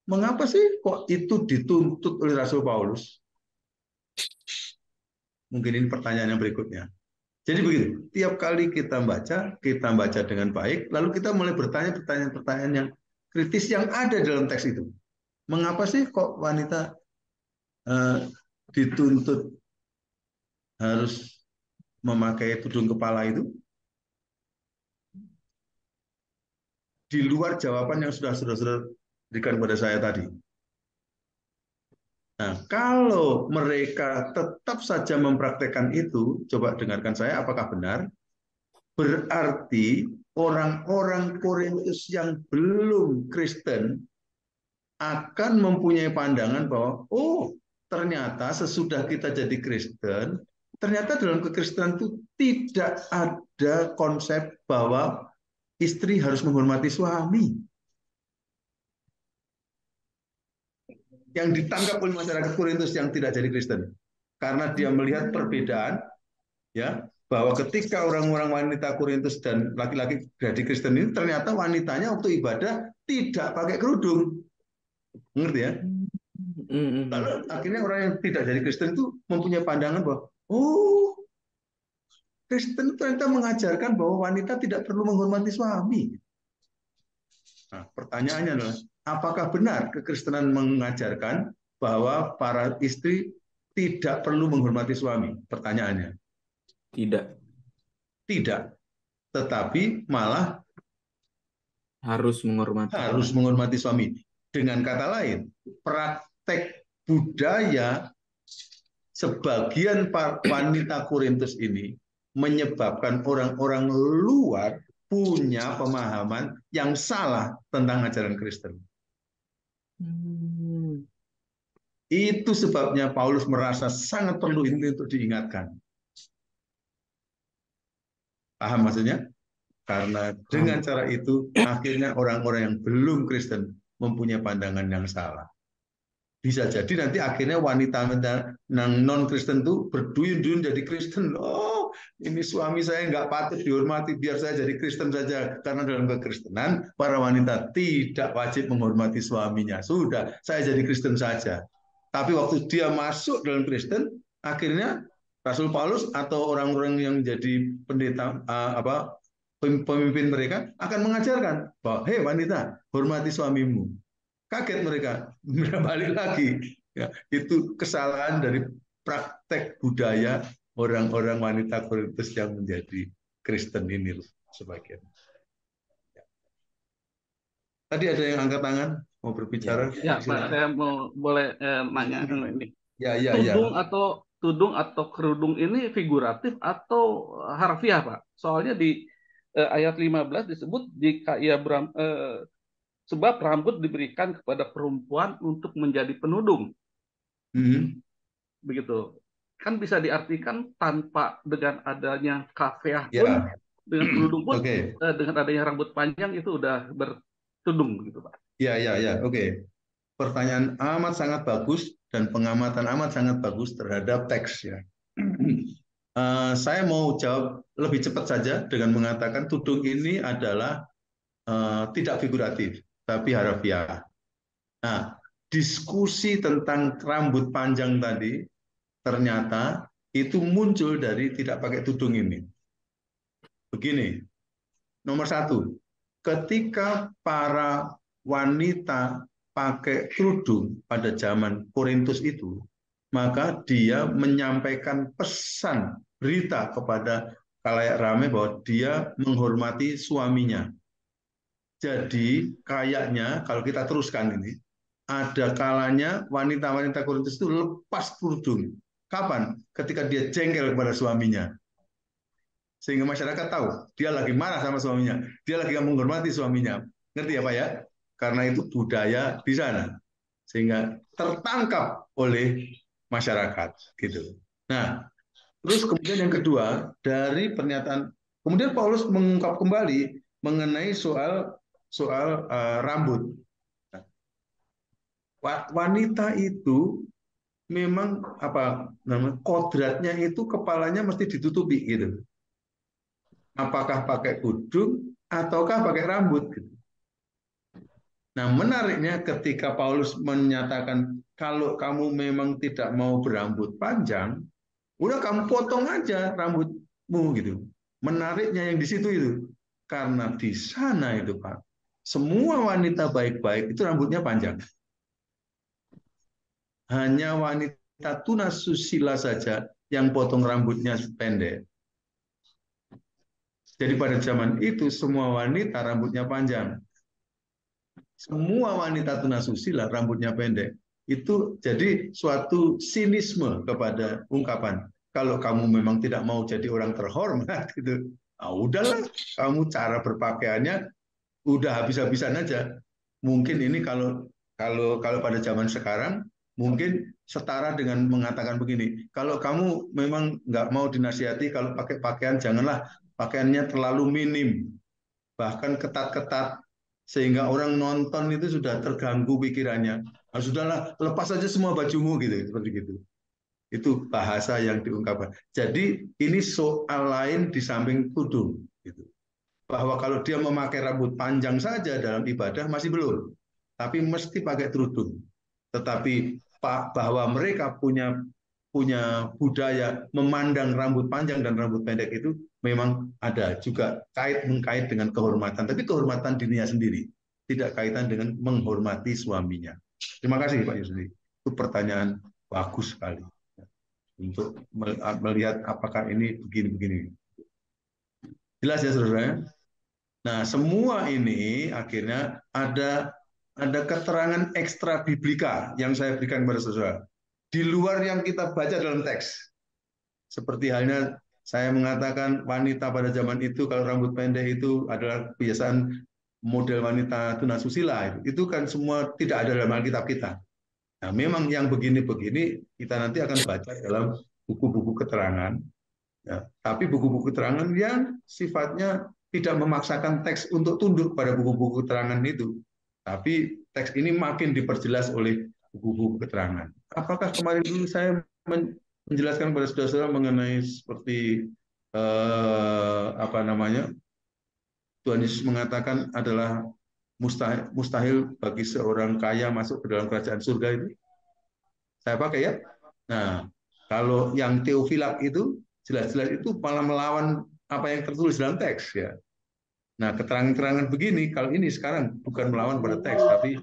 Mengapa sih kok itu dituntut oleh Rasul Paulus? Mungkin ini pertanyaan yang berikutnya. Jadi begitu, tiap kali kita baca dengan baik, lalu kita mulai bertanya pertanyaan-pertanyaan yang kritis yang ada dalam teks itu. Mengapa sih kok wanita dituntut harus memakai tudung kepala itu? Di luar jawaban yang sudah berikan kepada saya tadi. Nah, kalau mereka tetap saja mempraktekkan itu, coba dengarkan saya, apakah benar? Berarti orang-orang Korintus yang belum Kristen akan mempunyai pandangan bahwa, oh, ternyata sesudah kita jadi Kristen, ternyata dalam kekristenan itu tidak ada konsep bahwa istri harus menghormati suami. Yang ditangkap oleh masyarakat Korintus yang tidak jadi Kristen, karena dia melihat perbedaan, ya, bahwa ketika orang-orang wanita Korintus dan laki-laki jadi Kristen ini, ternyata wanitanya waktu ibadah tidak pakai kerudung, ngerti ya? Lalu akhirnya orang yang tidak jadi Kristen itu mempunyai pandangan bahwa, oh, Kristen ternyata mengajarkan bahwa wanita tidak perlu menghormati suami. Nah, pertanyaannya adalah, apakah benar kekristenan mengajarkan bahwa para istri tidak perlu menghormati suami? Pertanyaannya. Tidak. Tidak. Tetapi malah Harus menghormati. harus menghormati suami. Dengan kata lain, praktek budaya sebagian wanita Korintus ini menyebabkan orang-orang luar punya pemahaman yang salah tentang ajaran Kristen. Itu sebabnya Paulus merasa sangat perlu ini untuk diingatkan. Paham maksudnya? Karena dengan cara itu akhirnya orang-orang yang belum Kristen mempunyai pandangan yang salah. Bisa jadi nanti akhirnya wanita-wanita non-Kristen itu berduyun-duyun jadi Kristen. Oh, ini suami saya nggak patut dihormati, biar saya jadi Kristen saja. Karena dalam kekristenan, para wanita tidak wajib menghormati suaminya. Sudah, saya jadi Kristen saja. Tapi waktu dia masuk dalam Kristen, akhirnya Rasul Paulus atau orang-orang yang jadi pendeta, pemimpin mereka akan mengajarkan bahwa, hei wanita, hormati suamimu. Kaget mereka, balik lagi. Ya, itu kesalahan dari praktek budaya orang-orang wanita Korintus yang menjadi Kristen ini sebagian. Ya. Tadi ada yang angkat tangan mau berbicara? Ya, Pak, saya mau boleh nanya ini. Ya. Tudung atau kerudung ini figuratif atau harfiah, Pak? Soalnya di ayat 15 disebut jika ia sebab rambut diberikan kepada perempuan untuk menjadi penudung. Begitu. Kan bisa diartikan tanpa dengan adanya kafeah pun, dengan kerudung pun, dengan adanya rambut panjang itu udah bertudung begitu, Pak. Ya. Oke. Pertanyaan amat sangat bagus dan pengamatan amat sangat bagus terhadap teks ya. Saya mau jawab lebih cepat saja dengan mengatakan tudung ini adalah tidak figuratif, tapi harfiah. Nah, diskusi tentang rambut panjang tadi ternyata itu muncul dari tidak pakai tudung ini. Begini, nomor satu, ketika para wanita pakai kerudung pada zaman Korintus itu, maka dia menyampaikan pesan berita kepada khalayak ramai bahwa dia menghormati suaminya. Jadi kayaknya kalau kita teruskan ini, ada kalanya wanita-wanita Korintus itu lepas kerudung. Kapan? Ketika dia jengkel kepada suaminya. Sehingga masyarakat tahu, dia lagi marah sama suaminya. Dia lagi menghormati suaminya. Ngerti ya Pak ya? Karena itu budaya di sana. Sehingga tertangkap oleh masyarakat. Gitu. Nah, terus kemudian yang kedua, dari pernyataan, kemudian Paulus mengungkap kembali mengenai soal rambut. Wanita itu memang kodratnya itu kepalanya mesti ditutupi gitu. Apakah pakai kudung ataukah pakai rambut gitu. Nah, menariknya ketika Paulus menyatakan kalau kamu memang tidak mau berambut panjang, udah kamu potong aja rambutmu gitu. Menariknya yang di situ itu. Karena di sana itu Pak, semua wanita baik-baik itu rambutnya panjang. Hanya wanita tunasusila saja yang potong rambutnya pendek. Jadi pada zaman itu semua wanita rambutnya panjang. Semua wanita tunasusila rambutnya pendek. Itu jadi suatu sinisme kepada ungkapan. Kalau kamu memang tidak mau jadi orang terhormat gitu, udahlah, kamu cara berpakaiannya udah habis-habisan aja. Mungkin ini kalau pada zaman sekarang mungkin setara dengan mengatakan begini, kalau kamu memang nggak mau dinasihati kalau pakai pakaian, janganlah pakaiannya terlalu minim, bahkan ketat-ketat, sehingga orang nonton itu sudah terganggu pikirannya. Nah, sudahlah, lepas saja semua bajumu gitu, seperti gitu. Itu bahasa yang diungkapkan. Jadi ini soal lain di samping tudung, gitu. Bahwa kalau dia memakai rambut panjang saja dalam ibadah masih belum, tapi mesti pakai kerudung. Tetapi bahwa mereka punya budaya memandang rambut panjang dan rambut pendek itu memang ada juga mengkait dengan kehormatan, tapi kehormatan dirinya sendiri, tidak kaitan dengan menghormati suaminya. Terima kasih Pak Yusri. Itu pertanyaan bagus sekali untuk melihat apakah ini begini-begini. Jelas ya saudara? Nah, semua ini akhirnya ada keterangan ekstra biblika yang saya berikan kepada saudara. Di luar yang kita baca dalam teks. Seperti halnya saya mengatakan wanita pada zaman itu kalau rambut pendek itu adalah kebiasaan model wanita tunasusila. Itu kan semua tidak ada dalam Alkitab kita. Nah, memang yang begini-begini kita nanti akan baca dalam buku-buku keterangan. Ya, tapi buku-buku keterangan yang sifatnya tidak memaksakan teks untuk tunduk pada buku-buku keterangan itu. Tapi teks ini makin diperjelas oleh buku-buku keterangan. Apakah kemarin dulu saya menjelaskan kepada saudara-saudara mengenai seperti Tuhan Yesus mengatakan adalah mustahil bagi seorang kaya masuk ke dalam kerajaan surga itu? Saya pakai ya. Nah, kalau yang teofilak itu jelas-jelas itu malah melawan apa yang tertulis dalam teks ya. Nah, keterangan-keterangan begini kalau ini sekarang bukan melawan pada teks, tapi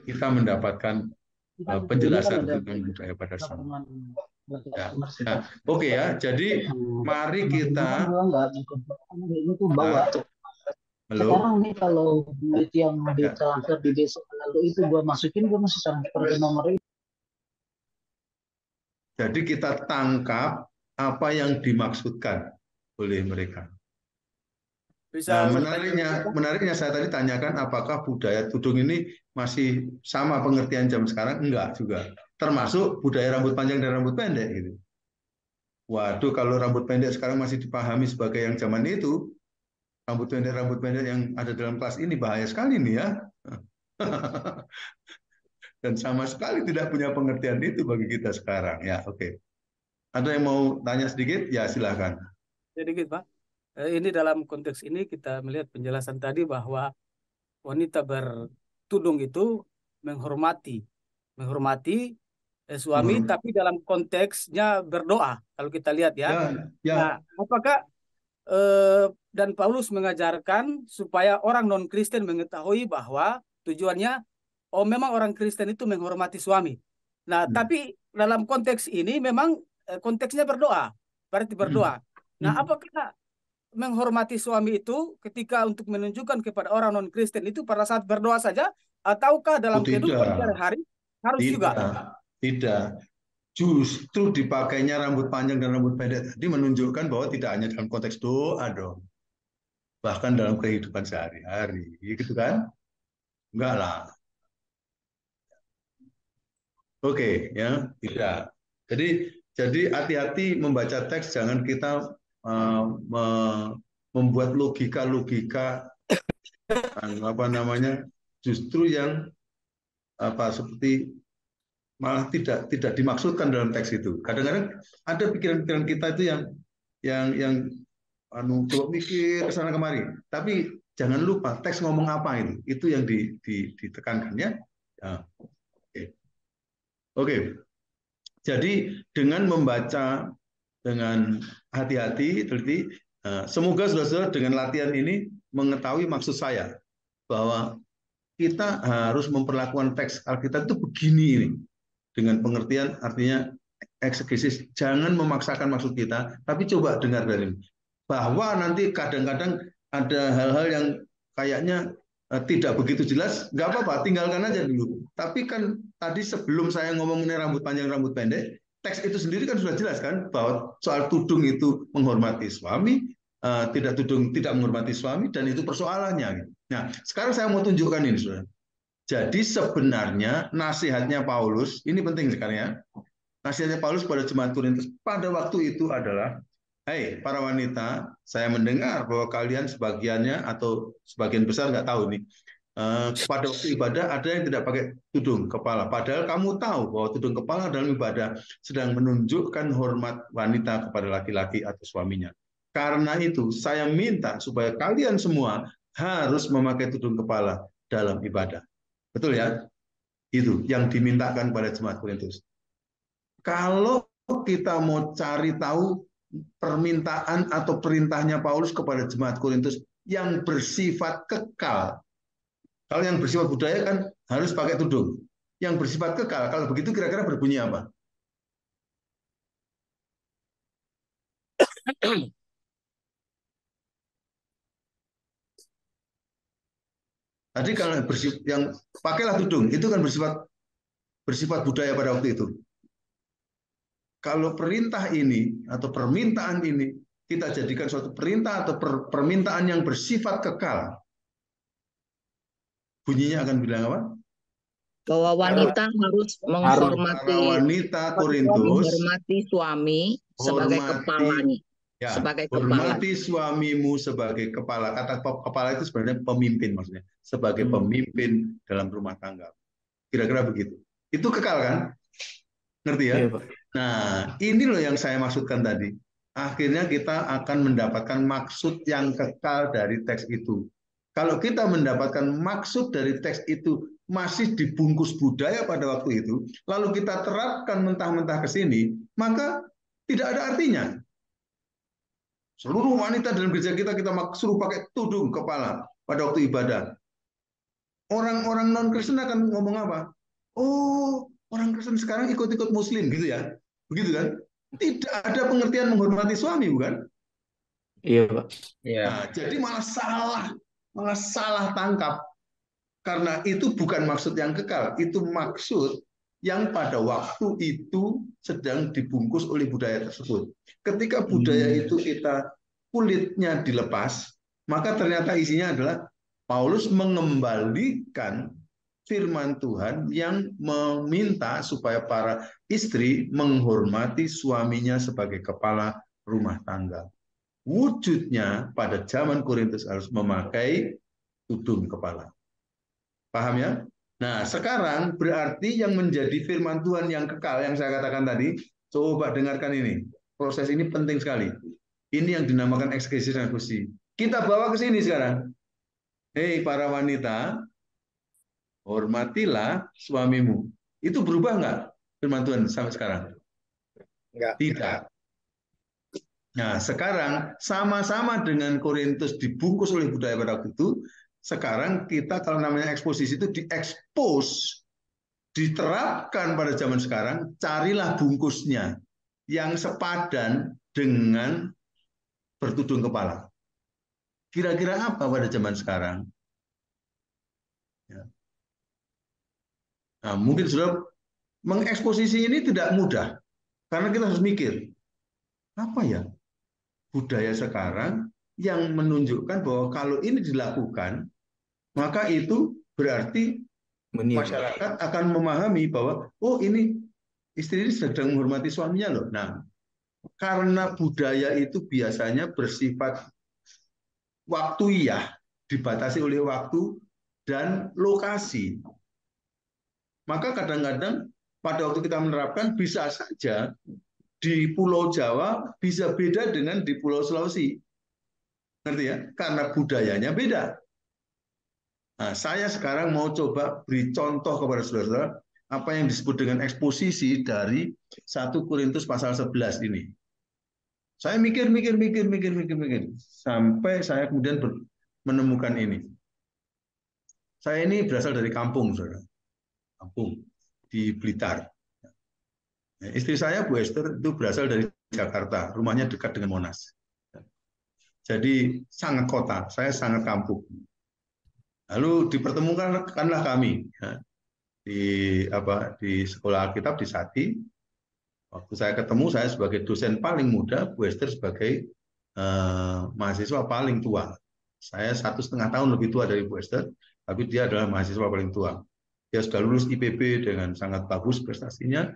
kita mendapatkan penjelasan tentang budaya pada sana. Ya. Nah, oke ya. Jadi mari kita halo. Sekarang nih kalau duit yang ditransfer di desa lalu itu gua masukin, gua masih transfer nomor itu. Jadi kita tangkap apa yang dimaksudkan oleh mereka. Nah, menariknya saya tadi tanyakan apakah budaya tudung ini masih sama pengertian zaman sekarang? Enggak juga. Termasuk budaya rambut panjang dan rambut pendek gitu. Waduh, kalau rambut pendek sekarang masih dipahami sebagai yang zaman itu, rambut pendek yang ada dalam kelas ini bahaya sekali nih ya. Dan sama sekali tidak punya pengertian itu bagi kita sekarang. Ya, oke. Ada yang mau tanya sedikit? Ya, silakan. Sedikit, Pak. Ini dalam konteks ini kita melihat penjelasan tadi bahwa wanita bertudung itu menghormati suami, tapi dalam konteksnya berdoa. Kalau kita lihat ya. Nah, apakah dan Paulus mengajarkan supaya orang non-Kristen mengetahui bahwa tujuannya, memang orang Kristen itu menghormati suami. Nah, tapi dalam konteks ini memang konteksnya berdoa, berarti berdoa. Nah, apakah menghormati suami itu ketika untuk menunjukkan kepada orang non-Kristen itu pada saat berdoa saja, ataukah dalam kehidupan sehari-hari harus juga? Tidak. Justru dipakainya rambut panjang dan rambut pendek tadi menunjukkan bahwa tidak hanya dalam konteks doa dong. Bahkan dalam kehidupan sehari-hari, gitu kan? Enggak lah. Oke, ya, tidak. Jadi hati-hati membaca teks, jangan kita membuat logika-logika justru yang seperti malah tidak dimaksudkan dalam teks itu. Kadang-kadang ada pikiran-pikiran kita itu yang coba mikir ke sana kemari. Tapi jangan lupa teks ngomong apa itu yang ditekankannya. Ya. Oke. Jadi dengan membaca dengan hati-hati, teliti, semoga saudara-saudara dengan latihan ini mengetahui maksud saya bahwa kita harus memperlakukan teks Alkitab itu begini ini, dengan pengertian artinya eksegesis. Jangan memaksakan maksud kita, tapi coba dengar dari ini. Bahwa nanti kadang-kadang ada hal-hal yang kayaknya tidak begitu jelas, nggak apa-apa, tinggalkan aja dulu. Tapi kan tadi sebelum saya ngomong mengenai rambut panjang, rambut pendek, teks itu sendiri kan sudah jelas kan bahwa soal tudung itu menghormati suami, tidak menghormati suami, dan itu persoalannya. Nah, sekarang saya mau tunjukkan ini, saudara. Jadi sebenarnya nasihatnya Paulus, ini penting sekali ya. Nasihatnya Paulus pada jemaat Korintus pada waktu itu adalah, hei para wanita, saya mendengar bahwa kalian sebagiannya atau sebagian besar nggak tahu nih, pada waktu ibadah ada yang tidak pakai tudung kepala. Padahal kamu tahu bahwa tudung kepala dalam ibadah sedang menunjukkan hormat wanita kepada laki-laki atau suaminya. Karena itu saya minta supaya kalian semua harus memakai tudung kepala dalam ibadah. Betul ya? Itu yang dimintakan pada jemaat Korintus. Kalau kita mau cari tahu permintaan atau perintahnya Paulus kepada jemaat Korintus yang bersifat kekal. Kalau yang bersifat budaya kan harus pakai tudung. Yang bersifat kekal, kalau begitu kira-kira berbunyi apa? Tadi kalau yang pakailah tudung, itu kan bersifat budaya pada waktu itu. Kalau perintah ini atau permintaan ini kita jadikan suatu perintah atau permintaan yang bersifat kekal, bunyinya akan bilang apa? Bahwa wanita harus menghormati wanita Korintus, menghormati suami sebagai kepalanya. Ya, sebagai hormati suamimu sebagai kepala. Kata kepala itu sebenarnya pemimpin maksudnya, sebagai pemimpin dalam rumah tangga. Kira-kira begitu. Itu kekal kan? Ngerti ya? Iya, Pak. Nah, ini loh yang saya maksudkan tadi. Akhirnya kita akan mendapatkan maksud yang kekal dari teks itu. Kalau kita mendapatkan maksud dari teks itu masih dibungkus budaya pada waktu itu, lalu kita terapkan mentah-mentah ke sini, maka tidak ada artinya. Seluruh wanita dalam gereja kita suruh pakai tudung kepala pada waktu ibadah. Orang-orang non-Kristen akan ngomong apa? Oh, orang Kristen sekarang ikut-ikut Muslim gitu ya, begitu kan? Tidak ada pengertian menghormati suami, bukan? Iya, Pak. Nah, jadi malah salah tangkap. Karena itu bukan maksud yang kekal, itu maksud yang pada waktu itu sedang dibungkus oleh budaya tersebut. Ketika budaya itu kita kulitnya dilepas, maka ternyata isinya adalah Paulus mengembalikan firman Tuhan yang meminta supaya para istri menghormati suaminya sebagai kepala rumah tangga. Wujudnya pada zaman Korintus harus memakai tudung kepala. Paham ya? Nah, sekarang berarti yang menjadi firman Tuhan yang kekal yang saya katakan tadi, coba dengarkan ini. Proses ini penting sekali. Ini yang dinamakan eksegesis dan akusi. Kita bawa ke sini sekarang. Hei para wanita, hormatilah suamimu. Itu berubah nggak firman Tuhan sampai sekarang? Enggak. Tidak. Nah, sekarang sama-sama dengan Korintus dibungkus oleh budaya pada waktu itu, sekarang kita kalau namanya eksposisi itu diekspos, diterapkan pada zaman sekarang, carilah bungkusnya yang sepadan dengan bertudung kepala. Kira-kira apa pada zaman sekarang? Ya. Nah, mungkin sudah mengeksposisi ini tidak mudah, karena kita harus mikir, apa ya budaya sekarang yang menunjukkan bahwa kalau ini dilakukan, maka itu berarti masyarakat akan memahami bahwa, oh ini istri ini sedang menghormati suaminya loh. Nah, karena budaya itu biasanya bersifat waktuyah, dibatasi oleh waktu dan lokasi. Maka kadang-kadang pada waktu kita menerapkan bisa saja di Pulau Jawa bisa beda dengan di Pulau Sulawesi. Ngerti ya? Karena budayanya beda. Nah, saya sekarang mau coba beri contoh kepada saudara-saudara apa yang disebut dengan eksposisi dari 1 Korintus pasal 11 ini. Saya mikir sampai saya kemudian menemukan ini. Saya ini berasal dari kampung, saudara. Kampung di Blitar. Istri saya, Bu Esther, itu berasal dari Jakarta. Rumahnya dekat dengan Monas. Jadi sangat kota, saya sangat kampung. Lalu dipertemukanlah kami ya, di sekolah Alkitab di Sati. Waktu saya ketemu, saya sebagai dosen paling muda, Bu Esther sebagai mahasiswa paling tua. Saya 1,5 tahun lebih tua dari Bu Esther, tapi dia adalah mahasiswa paling tua. Dia sudah lulus IPB dengan sangat bagus prestasinya.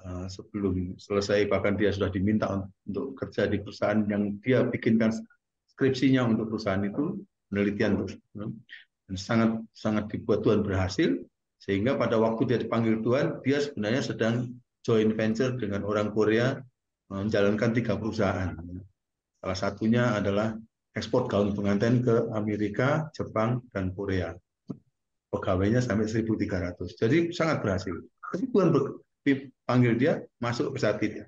Sebelum selesai bahkan dia sudah diminta untuk kerja di perusahaan yang dia bikinkan skripsinya untuk perusahaan itu, penelitian untuk dan sangat dibuat Tuhan berhasil, sehingga pada waktu dia dipanggil Tuhan, dia sebenarnya sedang joint venture dengan orang Korea menjalankan 3 perusahaan. Salah satunya adalah ekspor gaun pengantin ke Amerika, Jepang, dan Korea. Pegawainya sampai 1.300. Jadi sangat berhasil. Tapi Tuhan panggil dia masuk ke saat itu.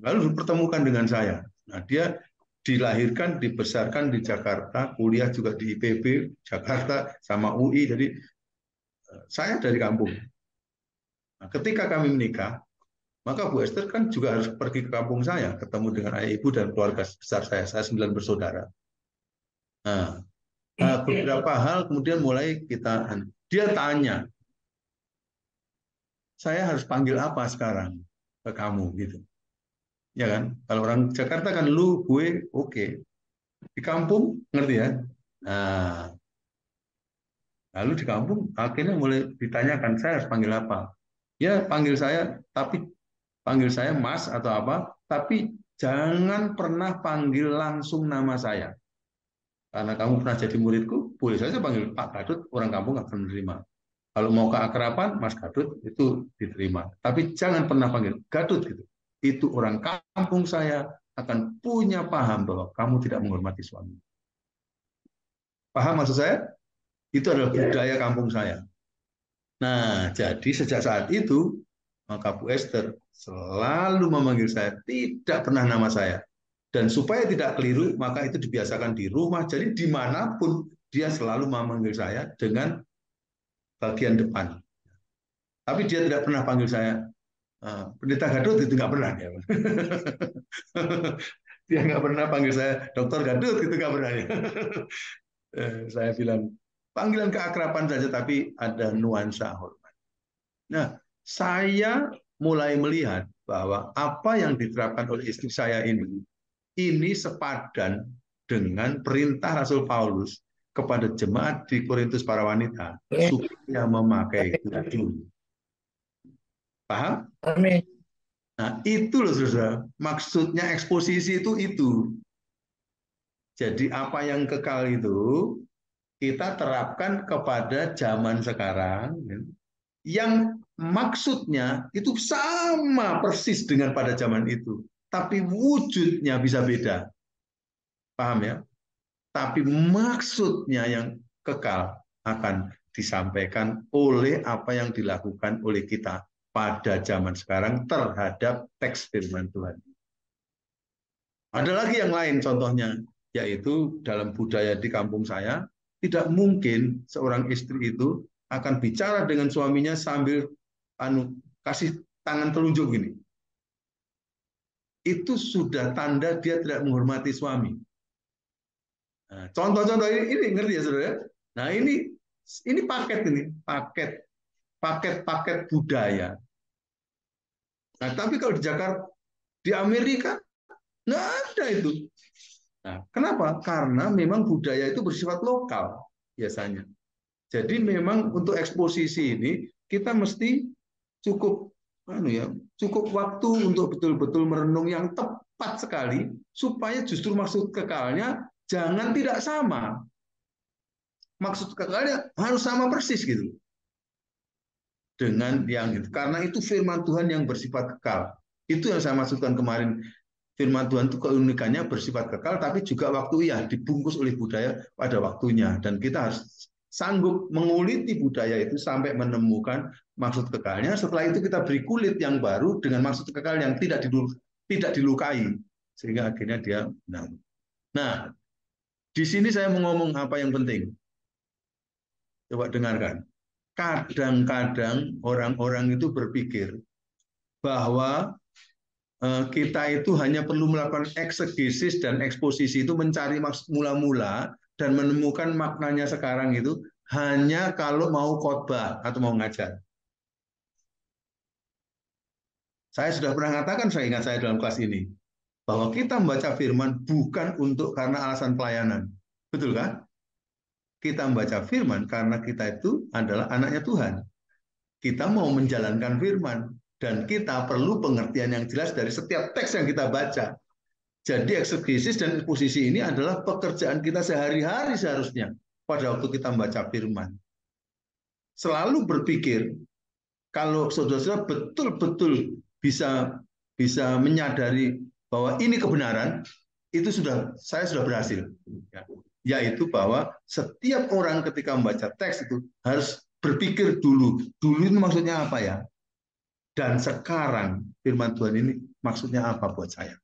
Lalu dipertemukan dengan saya. Nah, dia dilahirkan, dibesarkan di Jakarta, kuliah juga di IPB Jakarta sama UI. Jadi saya dari kampung. Nah, ketika kami menikah, maka Bu Esther kan juga harus pergi ke kampung saya, ketemu dengan ayah ibu dan keluarga besar saya. Saya 9 bersaudara. Nah, beberapa hal kemudian mulai dia tanya, saya harus panggil apa sekarang ke kamu gitu. Ya kan? Kalau orang Jakarta kan lu, gue, oke. Di kampung ngerti ya? Nah, lalu di kampung akhirnya mulai ditanyakan saya harus panggil apa. Ya panggil saya, tapi panggil saya Mas atau apa, tapi jangan pernah panggil langsung nama saya. Karena kamu pernah jadi muridku, boleh saja panggil Pak Gadut, orang kampung akan menerima. Kalau mau keakraban, Mas Gadut, itu diterima. Tapi jangan pernah panggil Gadut gitu. Itu orang kampung saya akan punya paham bahwa kamu tidak menghormati suami. Paham maksud saya? Itu adalah budaya kampung saya. Nah, jadi sejak saat itu, maka Bu Esther selalu memanggil saya, tidak pernah nama saya. Dan supaya tidak keliru, maka itu dibiasakan di rumah. Jadi dimanapun, dia selalu memanggil saya dengan bagian depan. Tapi dia tidak pernah panggil saya Pendeta Gadut, itu nggak pernah dia. Dia nggak pernah panggil saya Dokter Gadut, itu nggak pernah. Saya bilang panggilan keakraban saja, tapi ada nuansa hormat. Nah, saya mulai melihat bahwa apa yang diterapkan oleh istri saya ini sepadan dengan perintah Rasul Paulus kepada jemaat di Korintus para wanita supaya memakai kerudung. Paham? Amin. Nah, itu loh saudara, maksudnya eksposisi itu. Jadi apa yang kekal itu kita terapkan kepada zaman sekarang, yang maksudnya itu sama persis dengan pada zaman itu, tapi wujudnya bisa beda. Paham ya? Tapi maksudnya yang kekal akan disampaikan oleh apa yang dilakukan oleh kita pada zaman sekarang terhadap teks firman Tuhan. Ada lagi yang lain contohnya, yaitu dalam budaya di kampung saya, tidak mungkin seorang istri itu akan bicara dengan suaminya sambil kasih tangan telunjuk gini. Itu sudah tanda dia tidak menghormati suami. Nah, contoh-contoh ini ngerti ya saudara? Nah ini paket budaya. Nah tapi kalau di Jakarta, di Amerika nggak ada itu. Nah kenapa? Karena memang budaya itu bersifat lokal biasanya. Jadi memang untuk eksposisi ini kita mesti cukup waktu untuk betul-betul merenung yang tepat sekali supaya justru maksud kekalnya jangan tidak sama. Maksud kekalnya harus sama persis gitu. Dengan yang itu. Karena itu firman Tuhan yang bersifat kekal. Itu yang saya maksudkan kemarin. Firman Tuhan itu keunikannya bersifat kekal, tapi juga waktu dibungkus oleh budaya pada waktunya. Dan kita harus sanggup menguliti budaya itu sampai menemukan maksud kekalnya. Setelah itu kita beri kulit yang baru dengan maksud kekal yang tidak dilukai. Sehingga akhirnya dia benar. Nah, di sini saya mau ngomong apa yang penting. Coba dengarkan. Kadang-kadang orang-orang itu berpikir bahwa kita itu hanya perlu melakukan eksegesis dan eksposisi itu mencari maksud mula-mula dan menemukan maknanya sekarang itu hanya kalau mau khotbah atau mau ngajar. Saya sudah pernah katakan, saya ingat saya dalam kelas ini, bahwa kita membaca firman bukan karena alasan pelayanan. Betul kan? Kita membaca firman karena kita itu adalah anaknya Tuhan. Kita mau menjalankan firman. Dan kita perlu pengertian yang jelas dari setiap teks yang kita baca. Jadi eksegesis dan eksposisi ini adalah pekerjaan kita sehari-hari seharusnya pada waktu kita membaca firman. Selalu berpikir, kalau saudara-saudara betul-betul bisa menyadari bahwa ini kebenaran, itu saya sudah berhasil. Yaitu bahwa setiap orang ketika membaca teks itu harus berpikir dulu. Dulu itu maksudnya apa ya? Dan sekarang firman Tuhan ini maksudnya apa buat saya?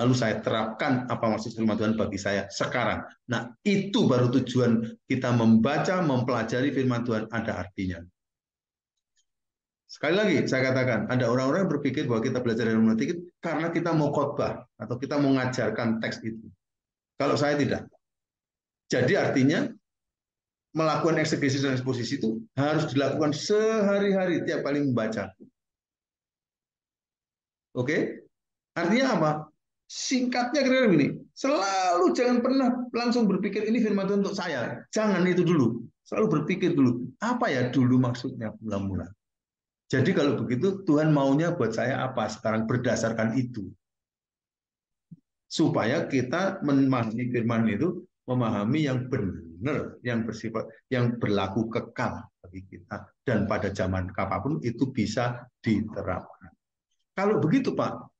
Lalu saya terapkan apa maksud firman Tuhan bagi saya sekarang. Nah, itu baru tujuan kita membaca, mempelajari firman Tuhan ada artinya. Sekali lagi saya katakan, ada orang-orang yang berpikir bahwa kita belajar hermeneutik karena kita mau khotbah atau kita mau mengajarkan teks itu. Kalau saya tidak. Jadi artinya melakukan eksegesis dan eksposisi itu harus dilakukan sehari-hari tiap kali membaca. Oke? Artinya apa? Singkatnya kira-kira begini, selalu jangan pernah langsung berpikir ini firman Tuhan untuk saya. Jangan itu dulu. Selalu berpikir dulu, apa ya dulu maksudnya mula-mula. Jadi kalau begitu Tuhan maunya buat saya apa sekarang berdasarkan itu. Supaya kita memahami firman itu, memahami yang benar, yang bersifat, yang berlaku kekal bagi kita. Dan pada zaman kapanpun itu bisa diterapkan. Kalau begitu Pak,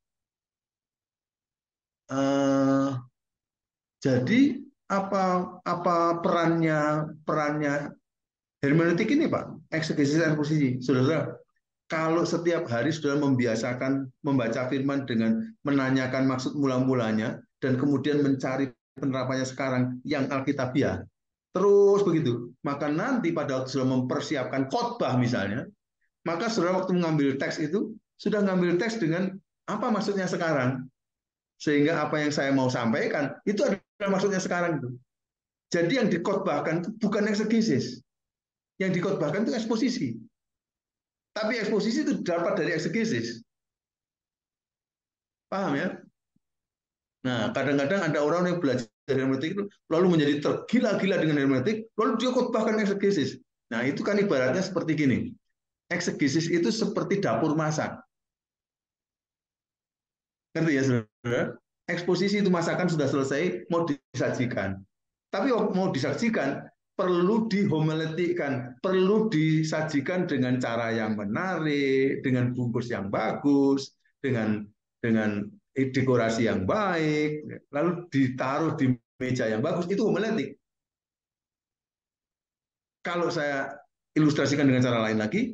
jadi apa perannya hermeneutik ini Pak? Eksegesis dan eksposisi. Saudara, kalau setiap hari saudara membiasakan membaca firman dengan menanyakan maksud mula-mulanya dan kemudian mencari penerapannya sekarang yang alkitabiah, terus begitu, maka nanti pada waktu saudara mempersiapkan khotbah misalnya, maka saudara waktu mengambil teks itu sudah mengambil teks dengan apa maksudnya sekarang. Sehingga apa yang saya mau sampaikan itu adalah maksudnya sekarang itu. Jadi yang dikhotbahkan itu bukan eksegesis. Yang dikhotbahkan itu eksposisi. Tapi eksposisi itu dapat dari eksegesis. Paham ya? Nah, kadang-kadang ada orang yang belajar hermeneutik itu lalu menjadi tergila-gila dengan hermeneutik, lalu dia khotbahkan eksegesis. Nah, itu kan ibaratnya seperti gini. Eksegesis itu seperti dapur masak. Ngerti ya, saudara? Eksposisi itu masakan sudah selesai, mau disajikan. Tapi mau disajikan, perlu dihomiletikkan, perlu disajikan dengan cara yang menarik, dengan bungkus yang bagus, dengan dekorasi yang baik, lalu ditaruh di meja yang bagus, itu homiletik. Kalau saya ilustrasikan dengan cara lain lagi,